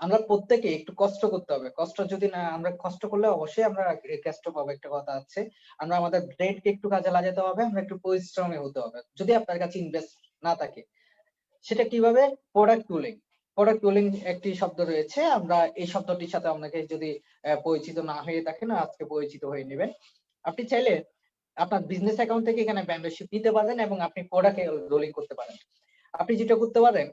আমরা প্রত্যেকে একটু কষ্ট করতে হবে। কষ্ট যদি না আমরা কষ্ট করলে অবশ্যই আমরা কষ্ট পাবো, একটা কথা আছে। আমরা আমাদের ব্রেনকে একটু কাজে লাগাতে হবে, আমরা একটু পরিশ্রমী হতে হবে। যদি আপনার কাছে ইনভেস্ট না থাকে, সেটা কিভাবে? Product tooling. প্রোডাক্ট টুলিং একটি শব্দ রয়েছে, আমরা এই শব্দটির সাথে আপনাকে যদি পরিচিত না হয়ে থাকেন আজকে পরিচিত হয়ে নেবেন। আপনি চাইলে আপনার বিজনেস অ্যাকাউন্ট থেকে এখানে মেম্বারশিপ নিতে পারেন এবং আপনি প্রোডাক্ট রোলিং করতে পারেন। আপনি যেটা করতে পারেন,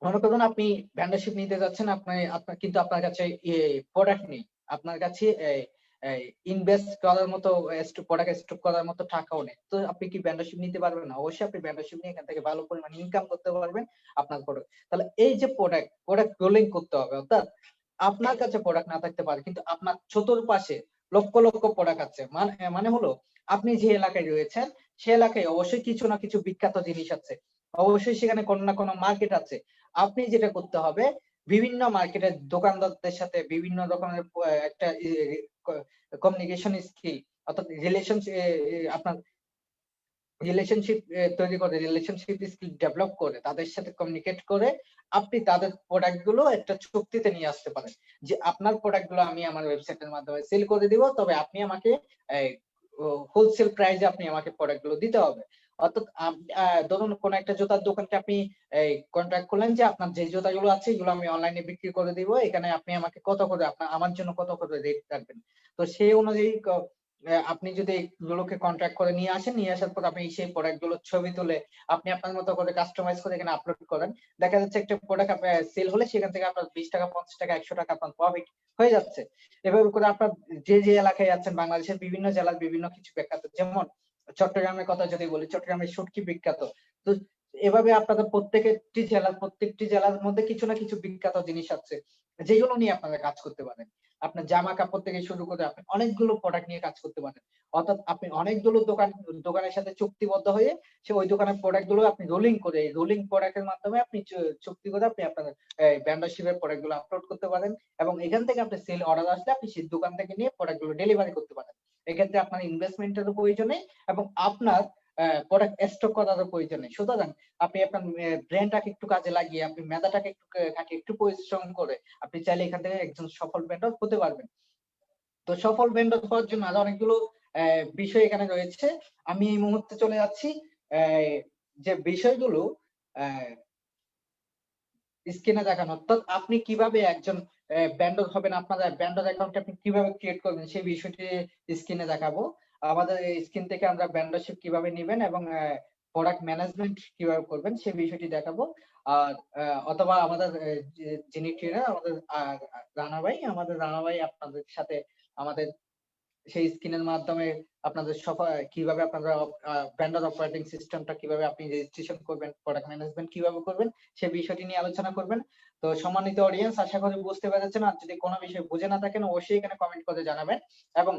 মনে করুন আপনি ভেন্ডরশিপ নিতে যাচ্ছেন, আপনার কিন্তু আপনার কাছে প্রোডাক্ট নেই, আপনার কাছে ইনভেস্ট করার মতো প্রোডাক্ট স্টক করার মতো টাকাও নেই, তো আপনি কি ভেন্ডরশিপ নিতে পারবেন না? অবশ্যই আপনি ভেন্ডরশিপ নিয়ে এখান থেকে ভালো পরিমাণ ইনকাম করতে পারবেন আপনার প্রোডাক্ট। তাহলে এই যে প্রোডাক্ট রোলিং করতে হবে, অর্থাৎ আপনার কাছে প্রোডাক্ট না থাকতে পারে কিন্তু আপনার চতুর্পাশে লক্ষ লক্ষ প্রোডাক্ট আছে। মানে হলো আপনি যে এলাকায় রয়েছেন সে এলাকায় অবশ্যই কিছু না কিছু বিখ্যাত জিনিস আছে, অবশ্যই সেখানে কোনো না কোনো মার্কেট আছে। আপনি যেটা করতে হবে, বিভিন্ন মার্কেটের দোকানদারদের সাথে বিভিন্ন রকমের একটা কমিউনিকেশন স্কিল অর্থাৎ আপনার রিলেশনশিপ তৈরি করে, রিলেশনশিপ স্কিল ডেভেলপ করে, তাদের সাথে কমিউনিকেট করে আপনি তাদের প্রোডাক্ট গুলো একটা চুক্তিতে নিয়ে আসতে পারেন। যে আপনার প্রোডাক্ট গুলো আমি আমার ওয়েবসাইটের মাধ্যমে সেল করে দিব। তবে আপনি আমাকে এই হোলসেল প্রাইস এ আপনি আমাকে প্রোডাক্ট গুলো দিতে হবে। অর্থাৎ ধরুন কোন একটা জুতার দোকানকে আপনি কন্ট্রাক্ট করলেন যে আপনার যে জুতাগুলো আছে এগুলো আমি অনলাইনে বিক্রি করে দিব। এখানে আপনি আমাকে কত করে আমার জন্য কত করে রেট রাখবেন। তো সেই অনুযায়ী আপনি যদি এগুলোকে কন্ট্রাক্ট করে নিয়ে আসেন, নিয়ে আসার পর আপনি সেই প্রোডাক্ট গুলোর ছবি তুলে আপনি আপনার মতো করে কাস্টমাইজ করে এখানে আপলোড করেন। দেখা যাচ্ছে একটা প্রোডাক্ট সেল হলে সেখান থেকে আপনার ৳20, ৳50, ৳100 আপনার প্রফিট হয়ে যাচ্ছে। এভাবে করে আপনার যে এলাকায় আছেন বাংলাদেশের বিভিন্ন জেলার বিভিন্ন কিছু বিখ্যাত, যেমন চট্টগ্রামের কথা যদি বলি, চট্টগ্রামের শুটকি বিখ্যাত। তো এভাবে আপনাদের প্রত্যেকটি জেলার মধ্যে কিছু না কিছু বিখ্যাত জিনিস আছে, যেগুলো নিয়ে আপনারা কাজ করতে পারেন। আপনার জামা-কাপড় থেকে শুরু করে আপনি অনেকগুলো প্রোডাক্ট নিয়ে কাজ করতে পারেন। অর্থাৎ আপনি অনেকগুলো দোকানের সাথে চুক্তিবদ্ধ হয়ে ওই দোকানের প্রোডাক্ট গুলো আপনি রোলিং করে, রোলিং প্রোডাক্ট এর মাধ্যমে আপনি চুক্তি করে আপনি আপনার ভেন্ডরশিপ এর প্রোডাক্ট গুলো আপলোড করতে পারেন এবং এখান থেকে আপনার সেল অর্ডার আসলে আপনি সেই দোকান থেকে নিয়ে প্রোডাক্ট গুলো ডেলিভারি করতে পারেন। এক্ষেত্রে আপনার ইনভেস্টমেন্ট এরও প্রয়োজন নেই এবং আপনার প্রোডাক্ট স্টক করারও প্রয়োজন নেই। সুতরাং আপনি আপনার ব্রেইনটাকে একটু কাজে লাগিয়ে, আপনি মেধাটাকে একটু খাটিয়ে, একটু পরিশ্রম করে আপনি চাইলে এখান থেকে একজন সফল ভেন্ডর হতে পারবেন। তো সফল ভেন্ডর হওয়ার জন্য আরো অনেকগুলো বিষয় এখানে রয়েছে। আমি এই মুহূর্তে চলে যাচ্ছি অ্যা যে বিষয়গুলো অ্যা স্ক্রিনে দেখানো। অর্থাৎ আপনি কিভাবে একজন ভেন্ডর হবেন, আপনার ভেন্ডর অ্যাকাউন্ট আপনি কিভাবে ক্রিয়েট করবেন সেই বিষয়টি স্ক্রিনে দেখাবো। আমাদের এই স্ক্রিন থেকে আমরা ভেন্ডরশিপ কিভাবে নিবেন এবং প্রোডাক্ট ম্যানেজমেন্ট কিভাবে করবেন সেই বিষয়টি দেখাবো। আর অথবা আমাদের যিনি ট্রেনার আমাদের রানা ভাই আপনাদের সাথে আমাদের সেই স্ক্রিনের মাধ্যমে আপনাদের কিভাবে আপনারা ভেন্ডর অপারেটিং সিস্টেমটা কিভাবে আপনি রেজিস্ট্রেশন করবেন, প্রোডাক্ট ম্যানেজমেন্ট কিভাবে করবেন, সে বিষয়টি নিয়ে আলোচনা করবেন। তো সম্মানিত অডিয়েন্স, আশা করি বুঝতে পেরেছেন। আর যদি কোনো বিষয় বুঝে না থাকেন অবশ্যই এখানে কমেন্ট করে জানাবেন এবং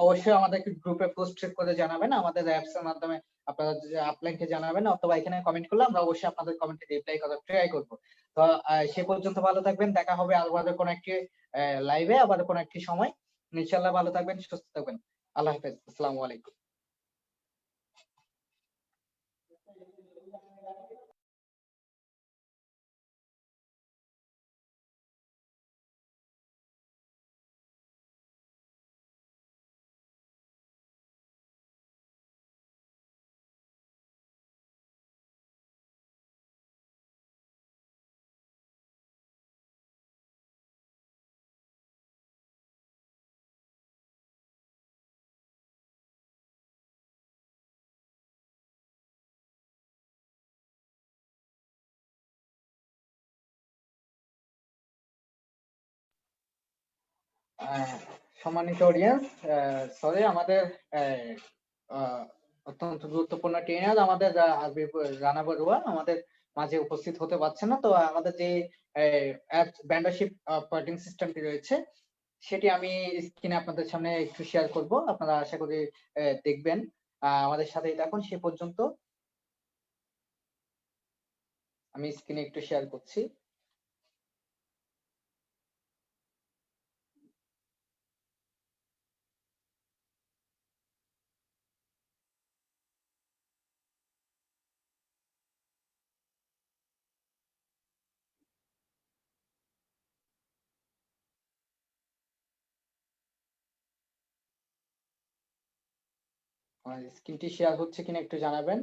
অবশ্যই আমাদেরকে গ্রুপে পোস্ট করে জানাবেন। আমাদের অ্যাপস এর মাধ্যমে আপনারা আপলাইনকে জানাবেন অথবা এখানে কমেন্ট করলে আমরা অবশ্যই আপনাদের কমেন্টে রিপ্লাই করার ট্রাই করব। তো সে পর্যন্ত ভালো থাকবেন। দেখা হবে আবারও কোনো একটি লাইভে, আবারও কোনো একটি সময়। ইনশাআল্লাহ ভালো থাকবেন, সুস্থ থাকবেন। আল্লাহ হাফেজ। আসসালামু আলাইকুম। আহ সম্মানিত অডিয়েন্স, সরি আমাদের আহ, আহ, অত্যন্ত গুরুত্বপূর্ণ ট্রেনার আমাদের রানা বড়ুয়া আমাদের মাঝে উপস্থিত হতে পারছে না। তো আমাদের যে ভেন্ডরশিপ অপারেটিং সিস্টেমটি রয়েছে সেটি আমি স্ক্রিনে আপনাদের সামনে একটু শেয়ার করব। আপনারা আশা করি দেখবেন। আমাদের সাথেই থাকুন সে পর্যন্ত। আমি স্ক্রিনে একটু শেয়ার করছি। আমার স্ক্রিনটি শেয়ার হচ্ছে কিনা একটু জানাবেন।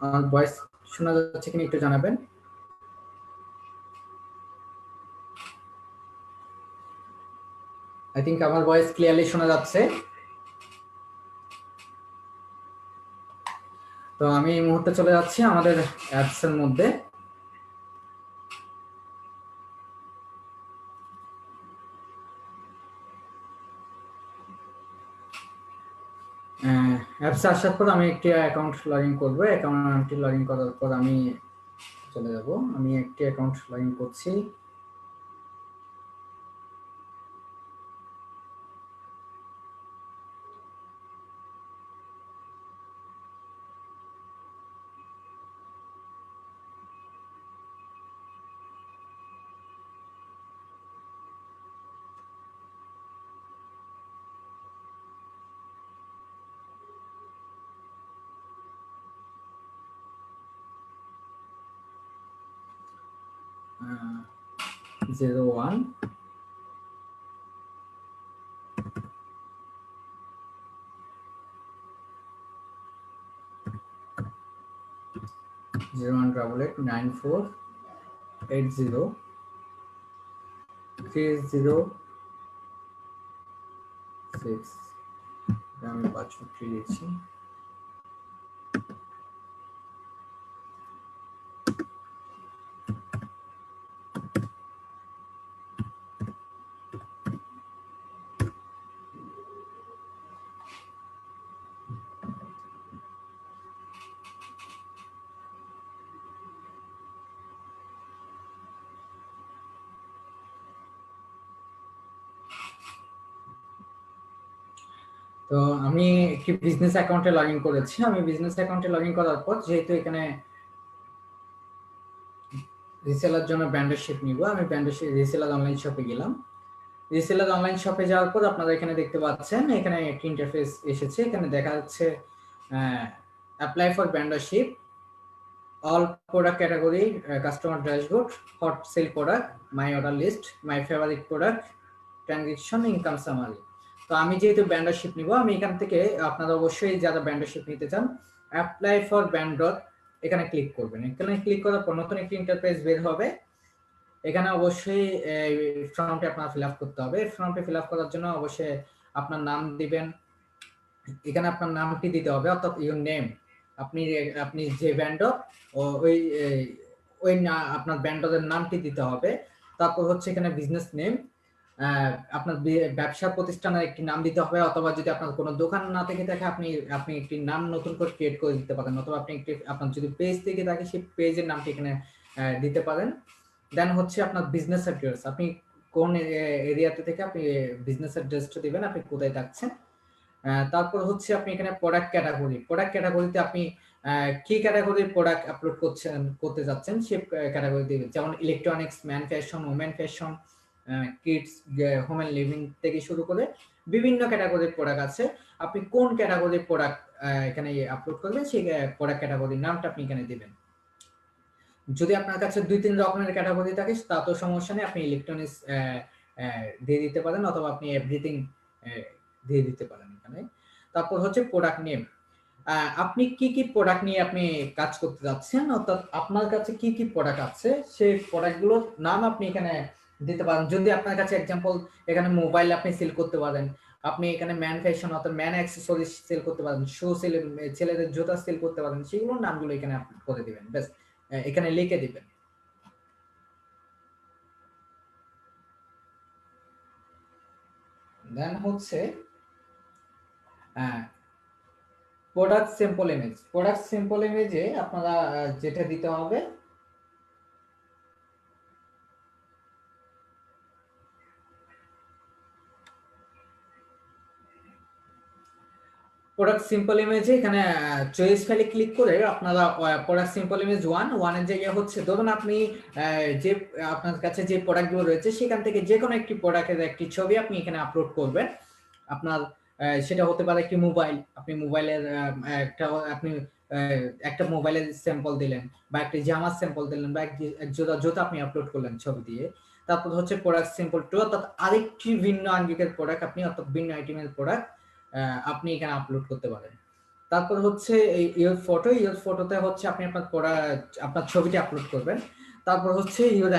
আমার ভয়েস শোনা যাচ্ছে কিনা একটু জানাবেন। আই থিংক আমার ভয়েস ক্লিয়ারলি শোনা যাচ্ছে। তো আমি এই মুহূর্তে চলে যাচ্ছি আমাদের অ্যাপস এর মধ্যে। অ্যাপসে আসার পর আমি একটি অ্যাকাউন্ট লগ ইন করবো। অ্যাকাউন্টটি লগ ইন করার পর আমি চলে যাব। আমি একটি অ্যাকাউন্ট লগ ইন করছি। uh, 01 018894 80 306 আমি পাসওয়ার্ড দিয়েছি। তো আমি একটি বিজনেস অ্যাকাউন্টে লগ ইন করেছি। আমি বিজনেস অ্যাকাউন্টে লগ ইন করার পর যেহেতু এখানে রিসেলার জন্য ব্র্যান্ডশিপ নিব, আমি ব্র্যান্ডশিপ রিসেলার অনলাইন শপে গেলাম। রিসেলার অনলাইন শপে যাওয়ার পর আপনারা এখানে দেখতে পাচ্ছেন এখানে একটি ইন্টারফেস এসেছে। এখানে দেখা যাচ্ছে apply for brandship, all product category, customer dashboard, hot sale product, my order list, my favourite product, transaction, income summary. তো আমি যেহেতু ব্র্যান্ডশিপ নিব, আমি এখান থেকে আপনারা অবশ্যই যারা ব্র্যান্ডশিপ নিতে চান অ্যাপ্লাই ফর ব্র্যান্ড এখানে ক্লিক করবেন। এখানে ক্লিক করার পর নতুন একটি ইন্টারফেস বের হবে। এখানে অবশ্যই ফর্মটি আপনার ফিল আপ করতে হবে। ফর্মটি ফিল আপ করার জন্য অবশ্যই আপনার নাম দিবেন। এখানে আপনার নামটি দিতে হবে, অর্থাৎ ইউর নেম। আপনি আপনি যে ব্র্যান্ডর ওই আপনার ব্র্যান্ডের নামটি দিতে হবে। তারপর হচ্ছে এখানে বিজনেস নেম, আপনার ব্যবসা প্রতিষ্ঠানের একটি নাম দিতে হবে, অথবা যদি আপনার কোনো দোকান না থেকে থাকে আপনি একটি নাম নতুন করে ক্রিয়েট করে দিতে পারেন, অথবা আপনি একটি আপনার যদি পেজ থেকে থাকে সেই পেজের নামটি এখানে দিতে পারেন। দেন হচ্ছে আপনার বিজনেস অ্যাড্রেস, আপনি কোন এরিয়াতে থেকে আপনি বিজনেস অ্যাড্রেসটা দিবেন, আপনি কোথায় থাকছেন। তারপর হচ্ছে আপনি এখানে প্রোডাক্ট ক্যাটাগরিতে আপনি কি ক্যাটাগরির প্রোডাক্ট আপলোড করতে যাচ্ছেন সেই ক্যাটাগরি দিবেন। যেমন electronics, man fashion, women fashion, kids, home and living থেকে শুরু করে বিভিন্ন ক্যাটাগরির প্রোডাক্ট আছে। আপনি কোন ক্যাটাগরির প্রোডাক্ট এখানে আপলোড করবেন সেই প্রোডাক্ট ক্যাটাগরির নামটা আপনি এখানে দিবেন। যদি আপনার কাছে 2-3 রকমের ক্যাটাগরি থাকে তাতেও সমস্যা নেই, আপনি ইলেকট্রনিক্স দিয়ে দিতে পারেন, অথবা আপনি এভরিথিং দিয়ে দিতে পারেন এখানে। তারপর হচ্ছে প্রোডাক্ট নেম, আপনি কি কি প্রোডাক্ট নিয়ে আপনি কাজ করতে যাচ্ছেন, অর্থাৎ আপনার কাছে কি কি প্রোডাক্ট আছে সেই প্রোডাক্টগুলোর নাম আপনি এখানে দিতে পারেন। যদি আপনার কাছে এক্সাম্পল এখানে মোবাইল আপনি সেল করতে পারেন, আপনি এখানে ম্যান ফ্যাশন অর্থাৎ ম্যান অ্যাক্সেসরিজ সেল করতে পারেন, শু সেল, ছেলেদের জুতা সেল করতে পারেন, সেগুলোর নামগুলো এখানে আপলোড করে দিবেন, ব্যাস এখানে লিখে দিবেন। দেন হচ্ছে প্রোডাক্ট স্যাম্পল ইমেজে আপনারা যেটা দিতে হবে, প্রোডাক্ট সিম্পল ইমেজে এখানে চয়েস ফাইলে ক্লিক করে আপনারা প্রোডাক্ট সিম্পল ইমেজ 1 এর জায়গায় হচ্ছে ধরুন আপনি যে আপনার কাছে যে প্রোডাক্টগুলো রয়েছে সেখান থেকে যে কোনো একটি প্রোডাক্টের একটি ছবি আপনি এখানে আপলোড করবেন। আপনার সেটা হতে পারে একটি মোবাইল, আপনি মোবাইলের একটা মোবাইলের স্যাম্পল দিলেন, বা একটি জামার স্যাম্পল দিলেন, বা এক জুতা আপনি আপলোড করলেন ছবি দিয়ে। তারপর হচ্ছে প্রোডাক্ট সিম্পল 2, অর্থাৎ আরেকটি ভিন্ন আঙ্গিকের প্রোডাক্ট আপনি, অর্থাৎ ভিন্ন আইটেমের প্রোডাক্ট আপনি এখানে আপলোড করতে পারেন। তারপর হচ্ছে ইওর ফটোতে হচ্ছে আপনি আপনার ছবিটি আপলোড করবেন। তারপর হচ্ছে ইওর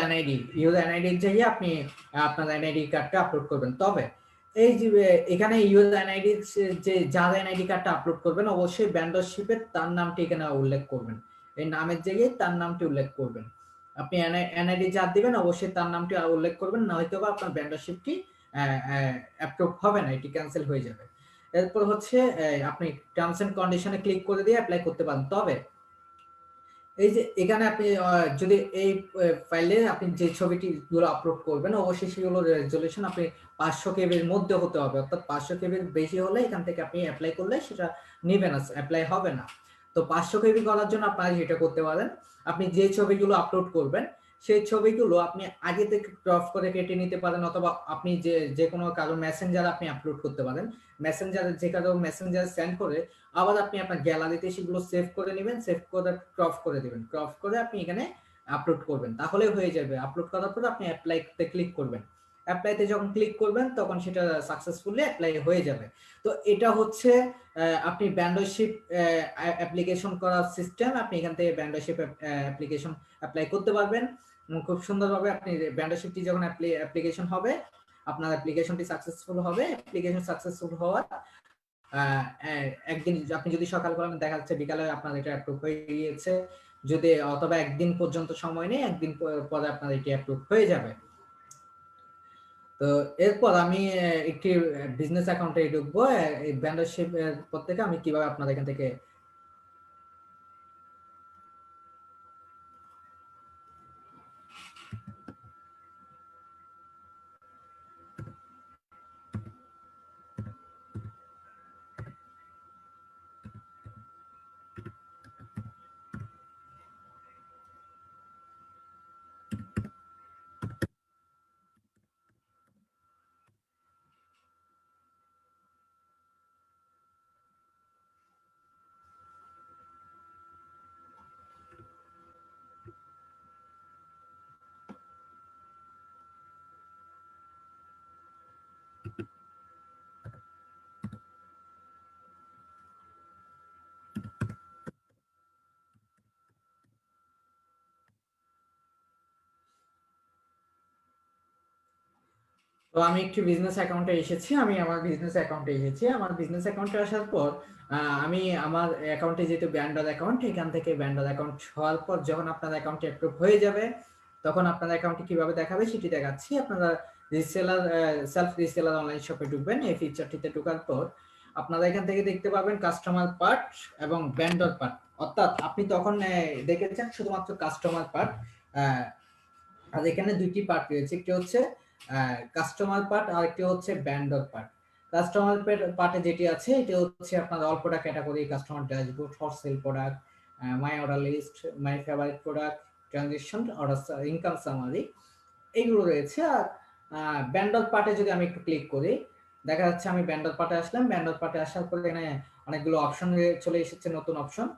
এনআইডি যাইয়ে আপনি আপনার এনআইডি কার্ডটা আপলোড করবেন। তবে এই যে এখানে ইওর এনআইডি যে যার এনআইডি কার্ডটা আপলোড করবেন অবশ্যই ভেন্ডরশিপের তার নামটি এখানে উল্লেখ করবেন। এই নামের জায়গায় তার নামটি উল্লেখ করবেন। আপনি এনআইডি যার দিবেন অবশ্যই তার নামটি উল্লেখ করবেন, নয়তো বা আপনার ভেন্ডরশিপটি অ্যাপ্রুভ হবে না, এটি ক্যান্সেল হয়ে যাবে। এরপর হচ্ছে আপনি টার্মস এন্ড কন্ডিশনে ক্লিক করে দিয়ে অ্যাপ্লাই করতে পারেন। তবে এই যে এখানে আপনি যদি এই ফাইলে আপনি যে ছবিটি গুলো আপলোড করবেন অবশ্যই সেগুলো রেজলিউশন আপনি 500 কেবির মধ্যে হতে হবে, অর্থাৎ 500 কেবির বেশি হলে এখান থেকে আপনি অ্যাপ্লাই করলে সেটা নেবে না, অ্যাপ্লাই হবে না। তো 500 কেবি করার জন্য আপনারা যেটা করতে পারেন, আপনি যে ছবিগুলো আপলোড করবেন সেই ছবিগুলো আপনি আগে থেকে ক্রপ করে কেটে নিতে পারেন, অথবা আপনি যে কোনো কারো মেসেঞ্জারে আপনি আপলোড করতে পারেন। মেসেঞ্জারে যে কারো মেসেঞ্জারে সেন্ড করে আবার আপনি আপনার গ্যালারিতে সেগুলো সেভ করে নেবেন, সেভ করে ক্রপ করে দিবেন, ক্রপ করে আপনি এখানে আপলোড করবেন, তাহলে হয়ে যাবে। আপলোড করার পর আপনি অ্যাপ্লাইতে ক্লিক করবেন। অ্যাপ্লাইতে যখন ক্লিক করবেন তখন সেটা সাকসেসফুলি অ্যাপ্লাই হয়ে যাবে। তো এটা হচ্ছে আপনি ভেন্ডরশিপ অ্যাপ্লিকেশন করার সিস্টেম। আপনি এখান থেকে ভেন্ডরশিপ অ্যাপ্লিকেশন অ্যাপ্লাই করতে পারবেন খুব সুন্দরভাবে। আপনি ভেন্ডরশিপটি যখন অ্যাপ্লিকেশন হবে, আপনার অ্যাপ্লিকেশনটি সাকসেসফুল হবে। অ্যাপ্লিকেশন সাকসেসফুল হওয়ার একদিন আপনি যদি সকাল করেন দেখা যাচ্ছে বিকালে আপনার এটা অ্যাপ্রুভ হয়ে গিয়েছে, যদি অথবা একদিন পর্যন্ত সময় নেই, একদিন পরে আপনার এটি অ্যাপ্রুভ হয়ে যাবে। তো এরপর আমি একটি বিজনেস অ্যাকাউন্টে ঢুকবো। এই ভেন্ডরশিপ এর পর থেকে আমি কিভাবে আপনার এখান থেকে তো আমি একটি বিজনেস অ্যাকাউন্টে এসেছি। আমার বিজনেস অ্যাকাউন্টে আসার পর আমি আমার অ্যাকাউন্টে যেহেতু ব্যান্ডার অ্যাকাউন্ট, এখান থেকে ব্যান্ডার অ্যাকাউন্ট হওয়ার পর যখন আপনার অ্যাকাউন্টটি অ্যাপ্রুভ হয়ে যাবে তখন আপনার অ্যাকাউন্টটি কিভাবে দেখাবে সেটি দেখাচ্ছি। আপনারা রিসেলার সেলফ রিসেলার অনলাইন শপে ঢুকবেন। এই ফিচারটিতে ঢোকার পর আপনারা এখান থেকে দেখতে পাবেন কাস্টমার পার্ট এবং ব্যান্ডার পার্ট। অর্থাৎ আপনি তখন দেখেছেন শুধুমাত্র কাস্টমার পার্ট, আর এখানে দুইটি পার্ট রয়েছে, একটি হচ্ছে কাস্টমার পার্ট আর একটি হচ্ছে ব্যান্ডর পার্ট। কাস্টমার পার্টে যেটি আছে এটি হচ্ছে আপনার all product category, customer dashboard, for sale product, my order list, my favourite product, transition, order, income summary, এইগুলো রয়েছে। আর ব্যান্ডর পার্টে যদি আমি একটু ক্লিক করি দেখা যাচ্ছে আমি ব্যান্ডর পার্টে আসলাম। ব্যান্ডর পার্টে আসার পরে এখানে অনেকগুলো অপশন চলে এসেছে, নতুন অপশন।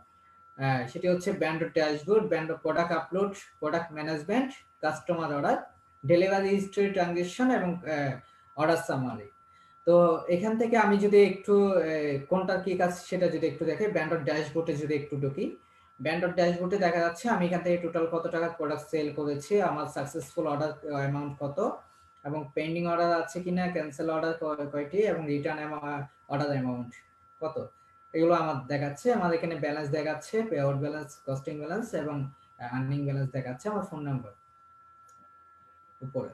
সেটি হচ্ছে band dashboard, band product upload, product management, customer order, delivery history, transaction এবং অর্ডার সামারি। তো এখান থেকে আমি যদি একটু কোনটার কি কাজ সেটা যদি একটু দেখি, ব্যান্ড ড্যাশবোর্ডে যদি একটু ঢুকি, ব্যান্ড ড্যাশবোর্ডে দেখা যাচ্ছে আমি এখান থেকে টোটাল কত টাকা প্রোডাক্ট সেল করেছি, আমার সাকসেসফুল অর্ডার অ্যামাউন্ট কত, এবং পেন্ডিং অর্ডার আছে কিনা, ক্যান্সেল অর্ডার কয়টি, এবং রিটার্ন অর্ডার অ্যামাউন্ট কত, এগুলো আমার দেখাচ্ছে। আমার এখানে ব্যালেন্স দেখাচ্ছে, pay out balance, costing balance এবং আর্নিং ব্যালেন্স দেখাচ্ছে, আমার ফোন নাম্বার উপরে।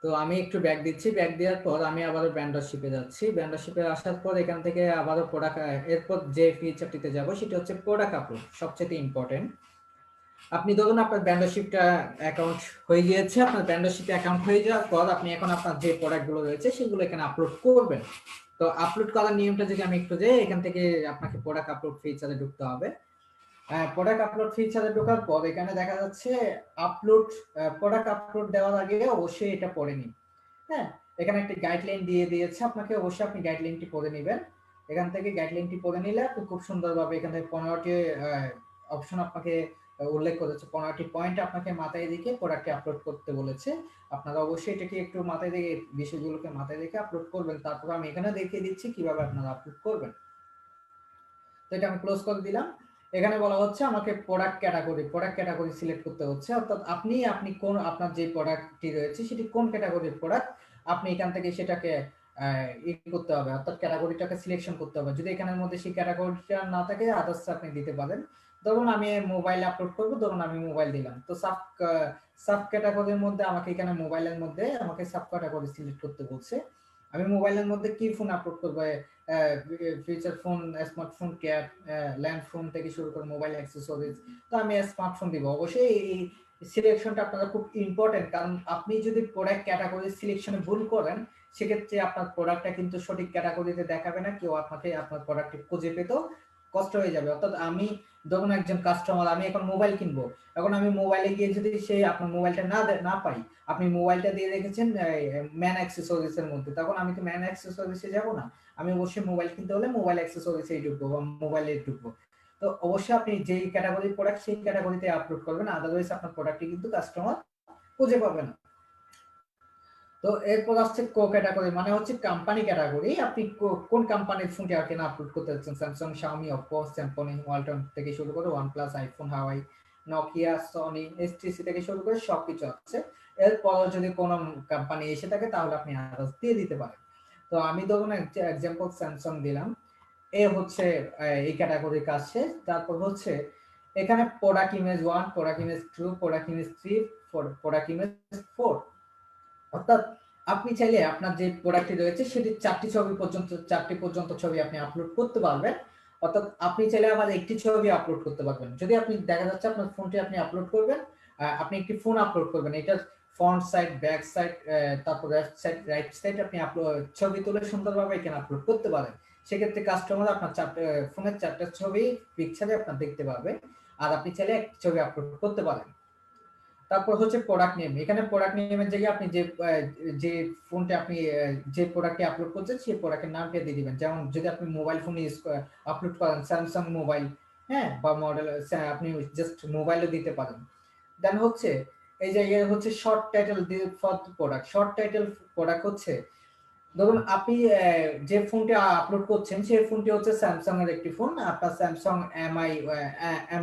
তো আমি একটু ব্যাক দিচ্ছি। ব্যাক দেওয়ার পর আমি আবারও ভেন্ডরশিপে যাচ্ছি। ভেন্ডরশিপে আসার পর এখান থেকে আবারও প্রোডাক্ট, এরপর যে ফিচারটিতে যাব সেটা হচ্ছে প্রোডাক্ট আপলোড, সবচেয়ে ইম্পর্টেন্ট। আপনি ধরুন আপনার ভেন্ডরশিপটা অ্যাকাউন্ট হয়ে গিয়েছে। আপনার ভেন্ডরশিপ অ্যাকাউন্ট হয়ে যাওয়ার পর আপনি এখন আপনার যে প্রোডাক্টগুলো রয়েছে সেগুলো এখানে আপলোড করবেন। তো আপলোড করার নিয়মটা যদি আমি একটু যাই, এখান থেকে আপনাকে প্রোডাক্ট আপলোড ফিচারে ঢুকতে হবে। প্রোডাক্ট আপলোড ফিচারে ঢোকার পর এখানে দেখা যাচ্ছে আপলোড, প্রোডাক্ট আপলোড দেওয়ার আগে অবশ্যই এটা পড়ে নিন। হ্যাঁ, এখানে একটা গাইডলাইন দিয়ে দিয়েছে আপনাকে, অবশ্যই আপনি গাইডলাইনটি পড়ে নেবেন। এখান থেকে গাইডলাইনটি পড়ে নিলে আপনি খুব সুন্দরভাবে এখান থেকে 15টি অপশন আপনাকে উল্লেখ করেছে, 15টি পয়েন্ট আপনাকে মাথায় রেখে প্রোডাক্টটি আপলোড করতে বলেছে। আপনারা অবশ্যই এটাকে একটু মাথায় রেখে, বিষয়গুলোকে মাথায় রেখে আপলোড করবেন। তারপর আমি এখানে দেখিয়ে দিচ্ছি কিভাবে আপনারা আপলোড করবেন। তো এটা আমি ক্লোজ করে দিলাম। এখানে বলা হচ্ছে আমাকে প্রোডাক্ট ক্যাটাগরি সিলেক্ট করতে হচ্ছে, অর্থাৎ আপনি কোন আপনার যে প্রোডাক্টটি রয়েছে সেটি কোন ক্যাটাগরির প্রোডাক্ট, আপনি এখান থেকে সেটাকে করতে হবে, অর্থাৎ ক্যাটাগরিটাকে সিলেকশন করতে হবে। যদি এখানের মধ্যে সেই ক্যাটাগরিটা না থাকে আদার্স আপনি দিতে পারেন। ধরুন আমি মোবাইল আপলোড করবো, ধরুন আমি মোবাইল দিলাম, তো সাব ক্যাটাগরির মধ্যে আমাকে এখানে মোবাইলের মধ্যে আমাকে সাব ক্যাটাগরি সিলেক্ট করতে বলছে। আমি মোবাইলের মধ্যে কি ফোন আপলোড করবো, feature phone, smartphone, cap, land phone থেকে শুরু করে মোবাইল অ্যাক্সেসরিজ, তো আমি স্মার্টফোন দিব। অবশ্যই এই সিলেকশনটা আপনারা খুব ইম্পর্টেন্ট, কারণ আপনি যদি প্রোডাক্ট ক্যাটাগরি সিলেকশনে ভুল করেন সেক্ষেত্রে আপনার প্রোডাক্টটা কিন্তু সঠিক ক্যাটাগরিতে দেখাবে না, কেউ আপনাকে আপনার প্রোডাক্টটি খুঁজে পেতেও কষ্ট হয়ে যাবে। অর্থাৎ আমি ধরুন একজন কাস্টমার, আমি এখন মোবাইল কিনবো, এখন আমি মোবাইলে গিয়ে যদি সেই আপনার মোবাইলটা না পাই, আপনি মোবাইলটা দিয়ে রেখেছেন ম্যান অ্যাক্সেসরিজ এর মধ্যে, তখন আমি তো ম্যান অ্যাক্সেসরিজে যাবো না, আমি অবশ্যই মোবাইল কিনতে হলে মোবাইল অ্যাক্সেসরিজেই ঢুকবো বা মোবাইলে ঢুকবো। তো অবশ্যই আপনি যেই ক্যাটাগরির প্রোডাক্ট সেই ক্যাটাগরিতে আপলোড করবেন, আদারওয়াইজ আপনার প্রোডাক্টটি কিন্তু কাস্টমার খুঁজে পাবে না। তো এরপর আসছে কো ক্যাটাগরি, মানে হচ্ছে কোম্পানি ক্যাটাগরি। আপনি কোন কোম্পানির ফোনটি আর কেন আপলোড করতে যাচ্ছেন, Samsung, Xiaomi, Oppo, Samsung, Walton থেকে শুরু করে ওয়ানপ্লাস, আইফোন, হাওয়াই, নোকিয়া, সনি, এসটিসি থেকে শুরু করে সবকিছু আছে। এরপর যদি কোনো কোম্পানি এসে থাকে তাহলে আপনি আদার্স দিয়ে দিতে পারেন। তো আমি ধরুন এক্সাম্পল স্যামসাং দিলাম। এ হচ্ছে এই ক্যাটাগরির কাজ শেষ। তারপর হচ্ছে এখানে product image 1, product image 2, product image 3, product image 4। অর্থাৎ আপনি চাইলে আপনার যে প্রোডাক্টটি রয়েছে সেটি 4টি পর্যন্ত ছবি আপনি আপলোড করতে পারবেন। অর্থাৎ আপনি চাইলে আবার একটি ছবি আপলোড করতে পারবেন। যদি আপনি দেখা যাচ্ছে আপনার ফোনটি আপনি আপলোড করবেন, আপনি একটি ফোন আপলোড করবেন, এটার ফ্রন্ট সাইড, ব্যাক সাইড, তারপর লেফট সাইড, রাইট সাইড আপনি ছবি তুলে সুন্দরভাবে এখানে আপলোড করতে পারেন। সেক্ষেত্রে কাস্টমার আপনার ফোনের 4টা ছবি পিকচারে আপনার দেখতে পারবে, আর আপনি চাইলে একটি ছবি আপলোড করতে পারেন। তারপর হচ্ছে প্রোডাক্ট নেম। এখানে প্রোডাক্ট নেমের জায়গায় আপনি যে ফোনটা আপনি যে প্রোডাক্টে আপলোড করছেন সেই প্রোডাক্টের নামটা দিয়ে দিবেন। যেমন যদি আপনি মোবাইল ফোন আপলোড করেন স্যামসাং মোবাইল, হ্যাঁ, বা মডেল আপনি জাস্ট মোবাইলও দিতে পারেন। দেন হচ্ছে এই জায়গায় হচ্ছে short title for product. Short title product হচ্ছে ধরুন আপনি যে ফোনটি আপলোড করছেন সেই ফোনটি হচ্ছে স্যামসাং এর একটি ফোন, আপনার স্যামসাং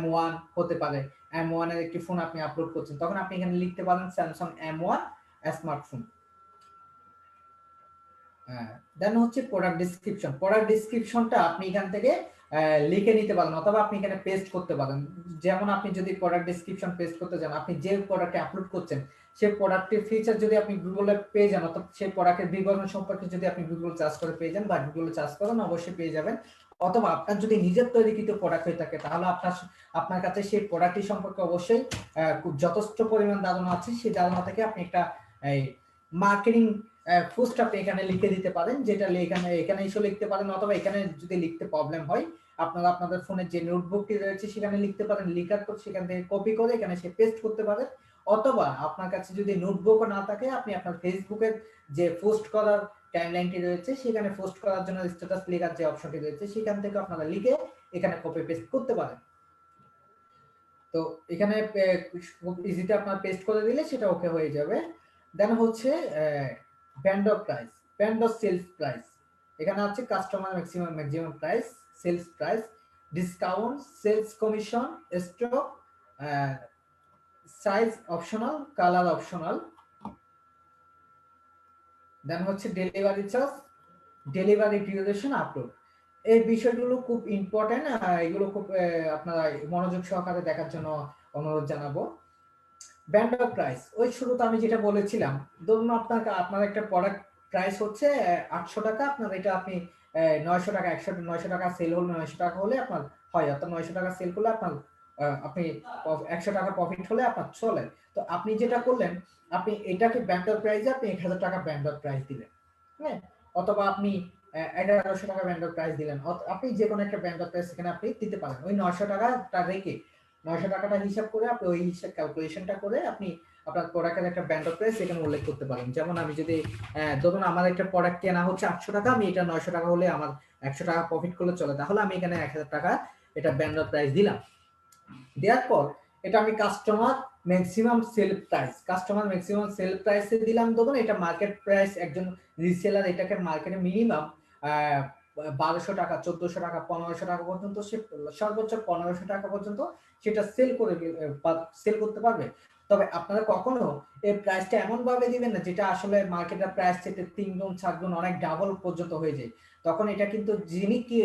M1 হতে পারে, M1 এর একটি ফোন আপনি আপলোড করছেন, তখন আপনি এখানে লিখতে পারেন স্যামসাং M1 স্মার্টফোন। দেন হচ্ছে প্রোডাক্ট ডিসক্রিপশন। প্রোডাক্ট ডিসক্রিপশনটা আপনি এখান থেকে লিখে নিতে পারেন অথবা আপনি এখানে পেস্ট করতে পারেন। যেমন আপনি যদি প্রোডাক্ট ডিসক্রিপশন পেস্ট করতে চান, আপনি যে প্রোডাক্টে আপলোড করছেন সেই প্রোডাক্টের ফিচার যদি আপনি গুগলে পেয়ে যান, অর্থাৎ সেই প্রোডাক্টের বিবরণ সম্পর্কে যদি আপনি গুগল সার্চ করে পেয়ে যান বা গুগলে সার্চ করেন, অবশ্যই পেয়ে যাবেন। অথবা আপনার যদি নিজের তৈরিকৃত প্রোডাক্ট হয়ে থাকে তাহলে আপনার কাছে সেই প্রোডাক্টটি সম্পর্কে অবশ্যই খুব যথেষ্ট পরিমাণ ধারণা আছে। সেই ধারণা থেকে আপনি একটা মার্কেটিং পোস্ট আপনি এখানে লিখে দিতে পারেন, যেটা এখানে এসে লিখতে পারেন, অথবা এখানে যদি লিখতে প্রবলেম হয় আপনারা আপনাদের ফোনের যে নোটবুকটি রয়েছে সেখানে লিখতে পারেন। লিখার পর সেখান থেকে কপি করে এখানে সে পেস্ট করতে পারেন। অথবা আপনার কাছে যদি নোটবুকও না থাকে, আপনি আপনার ফেসবুকের যে পোস্ট করার টাইমলাইনটি রয়েছে সেখানে পোস্ট করার জন্য স্ট্যাটাস লেখার যে অপশনটি রয়েছে সেখান থেকে আপনারা লিখে এখানে কপি পেস্ট করতে পারেন। তো এখানে খুব ইজিতে আপনার পেস্ট করে দিলে সেটা ওকে হয়ে যাবে। দেন হচ্ছে vendor price, vendor sales price. এখানে আছে customer maximum price, sales price, discount, sales commission, stock, size optional, colour optional. Then হচ্ছে delivery charge, delivery duration, upload. এই বিষয়গুলো খুব ইম্পর্টেন্ট, এগুলো খুব আপনারা মনোযোগ সহকারে দেখার জন্য অনুরোধ জানাবো। ভেন্ডর প্রাইস, ওই শুরুতে আমি যেটা বলেছিলাম, ধরুন আপনার একটা প্রোডাক্ট প্রাইস হচ্ছে 800 টাকা, আপনার এটা আপনি 900 টাকা, 900 টাকা সেল হলে 900 টাকা হলে আপনার হয়, অর্থাৎ 900 টাকা সেল করলে আপনার আপনি 100 টাকা প্রফিট হলে আপনার চলে। তো আপনি যেটা করলেন, আপনি এটাকে ভেন্ডর প্রাইসে আপনি 1000 টাকা ভেন্ডর প্রাইস দিলেন, হ্যাঁ, অথবা আপনি 1100 টাকা ভেন্ডর প্রাইস দিলেন, আপনি যে কোনো একটা ভেন্ডর প্রাইস এখানে আপনি দিতে পারেন। ওই 900 টাকাটা রেখে 900 টাকাটা হিসাব করে আপনি ওই হিসাব ক্যালকুলেশনটা করে আপনি আপনার প্রোডাক্টের একটা ভেন্ডর প্রাইস এখানে উল্লেখ করতে পারেন। যেমন আমি যদি ধরুন আমার একটা প্রোডাক্ট কেনা হচ্ছে 800 টাকা, আমি এটা 900 টাকা হলে আমার 100 টাকা প্রফিট করলে চলে, তাহলে আমি এখানে 1000 টাকা এটা ভেন্ডর প্রাইস দিলাম। দেওয়ার পর এটা আমি কাস্টমার ম্যাক্সিমাম সেল প্রাইসে দিলাম। ধরুন এটা মার্কেট প্রাইস, একজন রিসেলার এটাকে মার্কেটে মিনিমাম 1200 টাকা, 1400 টাকা, 1500 টাকা পর্যন্ত সে সর্বোচ্চ 1500 টাকা পর্যন্ত সেটা সেল করতে পারবে। তবে আপনারা কখনো এই প্রাইসটা এমন ভাবে দিবেন না যেটা আসলে মার্কেটের প্রাইস থেকে 3 গুণ 4 গুণ অনেক ডাবল পর্যন্ত হয়ে যায়। তখন এটা কিন্তু যিনি কি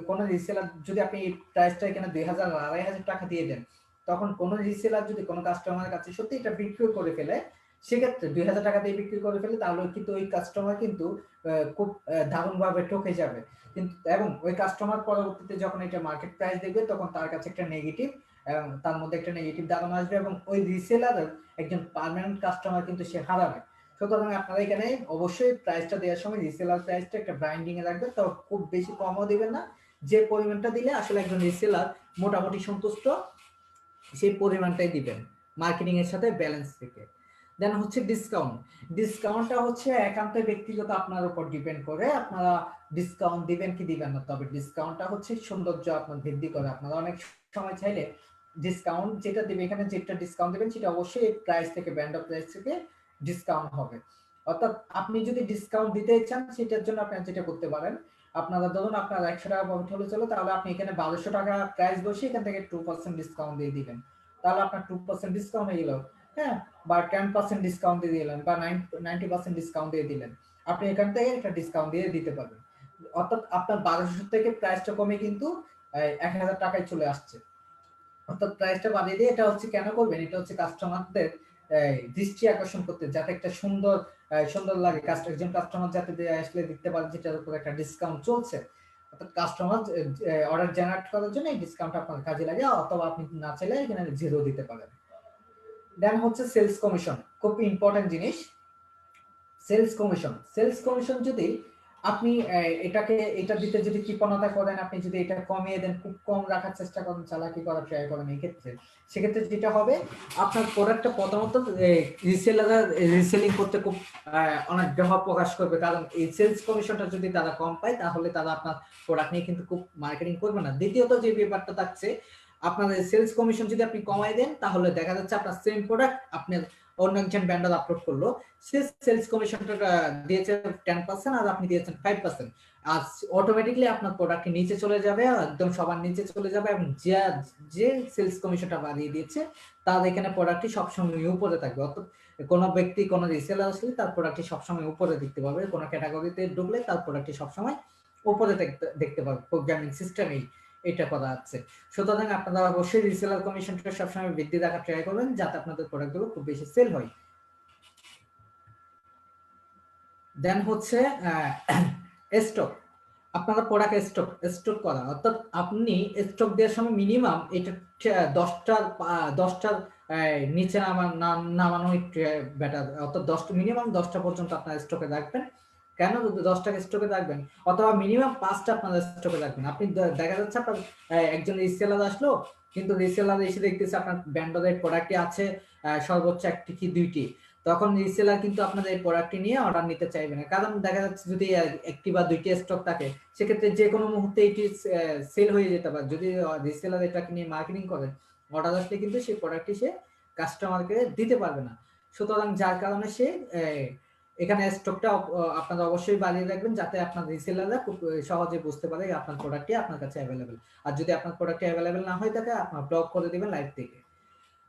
কোন রিসেলার যদি আপনি এই প্রাইসটা এখানে 2000 2500 টাকা দিয়ে দেন, তখন কোন রিসেলার যদি কোন কাস্টমারের কাছে সত্যি এটা বিক্রি করে ফেলে, সেক্ষেত্রে 2000 টাকা দিয়ে বিক্রি করে ফেলে, তাহলে কিন্তু ওই কাস্টমার কিন্তু খুব দারুণভাবে ঠকে যাবে। কিন্তু এবং ওই কাস্টমার পরবর্তীতে যখন এটা মার্কেট প্রাইস দেখবে, তখন তার কাছে একটা নেগেটিভ তার মধ্যে একটা নেগেটিভ ধারণা আসবে এবং ওই রিসেলারের একজন পার্মানেন্ট কাস্টমার কিন্তু সে হারাবে। সুতরাং আপনারা এখানে অবশ্যই প্রাইসটা দেওয়ার সময় রিসেলার প্রাইসটা একটা ব্রাইন্ডিং এ রাখবেন, তো খুব বেশি কমও দিবেন না। যে পরিমাণটা দিলে আসলে একজন রিসেলার মোটামুটি সন্তুষ্ট, সেই পরিমাণটাই দিবেন মার্কেটিং এর সাথে ব্যালেন্স রেখে। দেন হচ্ছে ডিসকাউন্ট। ডিসকাউন্টটা হচ্ছে একান্ত ব্যক্তিগত আপনার উপর ডিপেন্ড করে, আপনারা ডিসকাউন্ট দিবেন কি দিবেন না। তবে ডিসকাউন্টটা হচ্ছে সৌন্দর্য আপনার বৃদ্ধি করে। আপনারা অনেক সময় চাইলে ডিসকাউন্ট যেটা দিবে, এখানে যেটা ডিসকাউন্ট দিবেন সেটা অবশ্যই প্রাইস থেকে, ব্র্যান্ড অফ প্রাইস থেকে ডিসকাউন্ট হবে। অর্থাৎ আপনি যদি ডিসকাউন্ট দিতে চান, সেটার জন্য আপনারা যেটা করতে পারেন, আপনারা ধরুন আপনার 100 টাকা প্রফিট হলে চলো, তাহলে আপনি এখানে 1200 টাকা প্রাইস বসিয়ে এখান থেকে 2% ডিসকাউন্ট দিয়ে দিবেন। তাহলে আপনার 2% ডিসকাউন্ট হয়ে গেল। হ্যাঁ, বা 10% ডিসকাউন্ট দিয়ে দিলেন, বা 90% ডিসকাউন্ট দিয়ে দিলেন। আপনি এখান থেকে একটা ডিসকাউন্ট দিয়ে দিতে পারবেন। অর্থাৎ আপনার 1200 থেকে প্রাইসটা কমে কিন্তু 1000 টাকায় চলে আসছে। অর্থাৎ প্রাইসটা বাড়িয়ে দিয়ে, এটা হচ্ছে কেন করবেন, এটা হচ্ছে কাস্টমারদের দৃষ্টি আকর্ষণ করতে, যাতে একটা সুন্দর লাগে, একজন কাস্টমার যাতে আসলে দেখতে পারে যেটার উপর একটা ডিসকাউন্ট চলছে। অর্থাৎ কাস্টমার অর্ডার জেনারেট করার জন্য এই ডিসকাউন্ট আপনার কাজে লাগে, অথবা আপনি না চাইলে এখানে জিরো দিতে পারেন। দেন হচ্ছে সেলস কমিশন, খুব ইম্পর্টেন্ট জিনিস। সেলস কমিশন যদি আপনি এটা দিতে যদি কৃপণতা করেন, আপনি যদি এটা কমিয়ে দেন, খুব কম রাখার চেষ্টা করেন, চালাকি করার ট্রাই করেন, সেক্ষেত্রে যেটা হবে, আপনার প্রোডাক্টটা প্রথমত রিসেলাররা রিসেলিং করতে খুব অনেক দ্বিধা প্রকাশ করবে, কারণ এই সেলস কমিশনটা যদি তারা কম পায়, তাহলে তারা আপনার প্রোডাক্ট নিয়ে কিন্তু খুব মার্কেটিং করবে না। দ্বিতীয়ত যে ব্যাপারটা থাকছে, আপনার সেলস কমিশন যদি আপনি কমাই দেন, তাহলে দেখা যাচ্ছে আপনার সেম প্রোডাক্ট আপনার অন্য একজন ব্র্যান্ডার আপলোড করলো, সে সেলস কমিশনটা দিয়েছে 10% আর আপনি দিয়েছেন 5%, আর অটোমেটিক্যালি আপনার প্রোডাক্ট নিচে চলে যাবে, একদম সবার নিচে চলে যাবে, এবং যে সেলস কমিশনটা বাড়িয়ে দিয়েছে তার এখানে প্রোডাক্টটি সবসময় উপরে থাকবে। অর্থাৎ কোনো ব্যক্তি, কোনো রিসেলার আসলে তার প্রোডাক্টটি সবসময় উপরে দেখতে পাবে, কোনো ক্যাটাগরিতে ঢুকলে তার প্রোডাক্টটি সবসময় উপরে দেখতে পাবে। প্রোগ্রামিং সিস্টেমেই এটা করা আছে। সুতরাং আপনারা অবশ্যই রিসেলার কমিশনটা সবসময় বৃদ্ধি রাখার ট্রাই করবেন, যাতে আপনাদের প্রোডাক্টগুলো খুব বেশি সেল হয়। দেন হচ্ছে স্টক। আপনারা প্রোডাক্ট স্টক করা, অর্থাৎ আপনি স্টক দেওয়ার সময় মিনিমাম এটা 10টার নিচে নামানো বেটার। অর্থাৎ মিনিমাম 10টা পর্যন্ত আপনার স্টকে রাখবেন। কেন 10টাকে স্টকে রাখবেন? অথবা মিনিমাম 5টা আপনারা স্টকে রাখবেন। আপনি দেখা যাচ্ছে আপনার একজন রিসেলার আসলো, কিন্তু রিসেলার এসে দেখতেছে আপনার ব্র্যান্ডের প্রোডাক্টই আছে সর্বোচ্চ 1টি কি 2টি, তখন রিসেলার কিন্তু আপনাদের এই প্রোডাক্টটি নিয়ে অর্ডার নিতে চাইবে না। কারণ দেখা যাচ্ছে যদি 1টি বা 2টি স্টক থাকে, সেক্ষেত্রে যে কোনো মুহূর্তে এটি সেল হয়ে যেতে পারে। যদি রিসেলার এটাকে নিয়ে মার্কেটিং করে, অর্ডার আসলে কিন্তু সেই প্রোডাক্টটি সে কাস্টমারকে দিতে পারবে না। সুতরাং যার কারণে সে এখানে স্টকটা আপনারা অবশ্যই বাড়িয়ে রাখবেন, যাতে আপনার রিসেলাররা খুব সহজে বুঝতে পারে আপনার প্রোডাক্টটি আপনার কাছে অ্যাভেলেবেল। আর যদি আপনার প্রোডাক্টটি অ্যাভেলেবেল না হয়ে থাকে, আপনার ব্লক করে দিবেন লাইভ থেকে।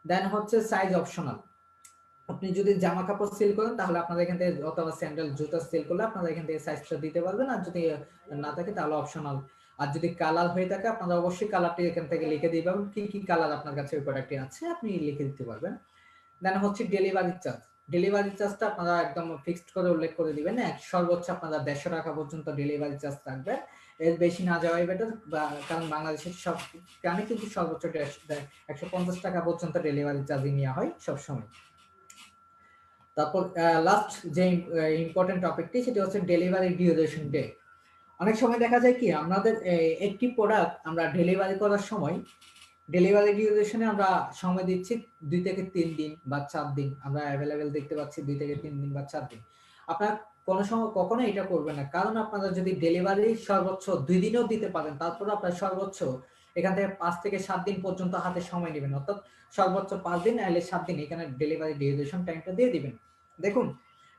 দেন হচ্ছে সাইজ অপশনাল। আপনি যদি জামা কাপড় সেল করেন, তাহলে আপনারা এখান থেকে, অথবা স্যান্ডেল জুতা সেল করলে আপনারা এখান থেকে সাইজটা দিতে পারবেন, আর যদি না থাকে তাহলে অপশনাল। আর যদি কালার হয়ে থাকে, আপনারা অবশ্যই কালারটি এখান থেকে লিখে দিয়ে পাবেন, কি কি কালার আপনার কাছে ওই প্রোডাক্টটি আছে আপনি লিখে দিতে পারবেন। দেন হচ্ছে ডেলিভারি চার্জ। ডেলিভারি চার্জটা আপনারা একদম ফিক্সড করে উল্লেখ করে দিবেন, সর্বোচ্চ আপনারা 150 টাকা পর্যন্ত ডেলিভারি চার্জ রাখবেন। এর বেশি না যাওয়াই বেটার, কারণ বাংলাদেশের সব গ্রামে কিন্তু সর্বোচ্চ 150 টাকা পর্যন্ত ডেলিভারি চার্জ নেওয়া হয় সবসময়। তারপর লাস্ট যে ইম্পর্টেন্ট টপিকটি, সেটা হচ্ছে ডেলিভারি ডিউরেশন ডে। অনেক সময় দেখা যায় কি, আমাদের একটি প্রোডাক্ট আমরা ডেলিভারি করার সময়, ডেলিভারি ডিউরেশনে আমরা সময় দিচ্ছি 2 থেকে 3 দিন বা 4 দিন, আমরা অ্যাভেলেবেল দেখতে পাচ্ছি 2 থেকে 3 দিন বা 4 দিন। আপনারা কোনো সময় কখনো এটা করবেন না, কারণ আপনারা যদি ডেলিভারি সর্বোচ্চ 2 দিনেও দিতে পারেন, তারপর আপনার সর্বোচ্চ এখান থেকে 5 থেকে 7 দিন পর্যন্ত হাতে সময় নেবেন। অর্থাৎ সর্বোচ্চ 5 দিন, নাহলে 7 দিন এখানে ডেলিভারি ডিউরেশন টাইমটা দিয়ে দিবেন। দেখুন,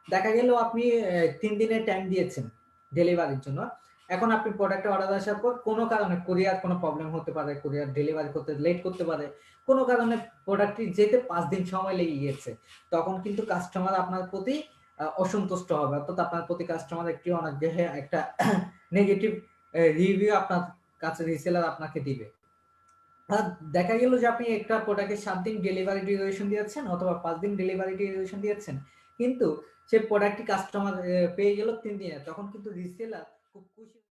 দেখা গেল আপনি 3 দিনের টাইম দিয়েছেন ডেলিভারির জন্য, এখন আপনি প্রোডাক্টের অর্ডার আসার পর কোনো কারণে কুরিয়ার কোনো প্রবলেম হতে পারে, কুরিয়ার ডেলিভারি করতে লেট করতে পারে, কোনো কারণে প্রোডাক্টটি যেতে 5 দিন সময় লেগে গিয়েছে। তখন কিন্তু কাস্টমার আপনার প্রতি অসন্তুষ্ট হবে। অর্থাৎ আপনার প্রতি কাস্টমার একটি অনাগ্রহে একটা নেগেটিভ রিভিউ আপনার কাছে রিসেলার আপনাকে দিবে। আর দেখা গেল যে আপনি একটা প্রোডাক্টে 7 দিন ডেলিভারি ডিউরেশন দিয়েছেন অথবা 5 দিন ডেলিভারি ডিউরেশন দিয়েছেন। কিন্তু সেই প্রোডাক্টটি কাস্টমার পেয়ে গেল 3 দিনে। তখন কিন্তু রিসেলার খুব খুশি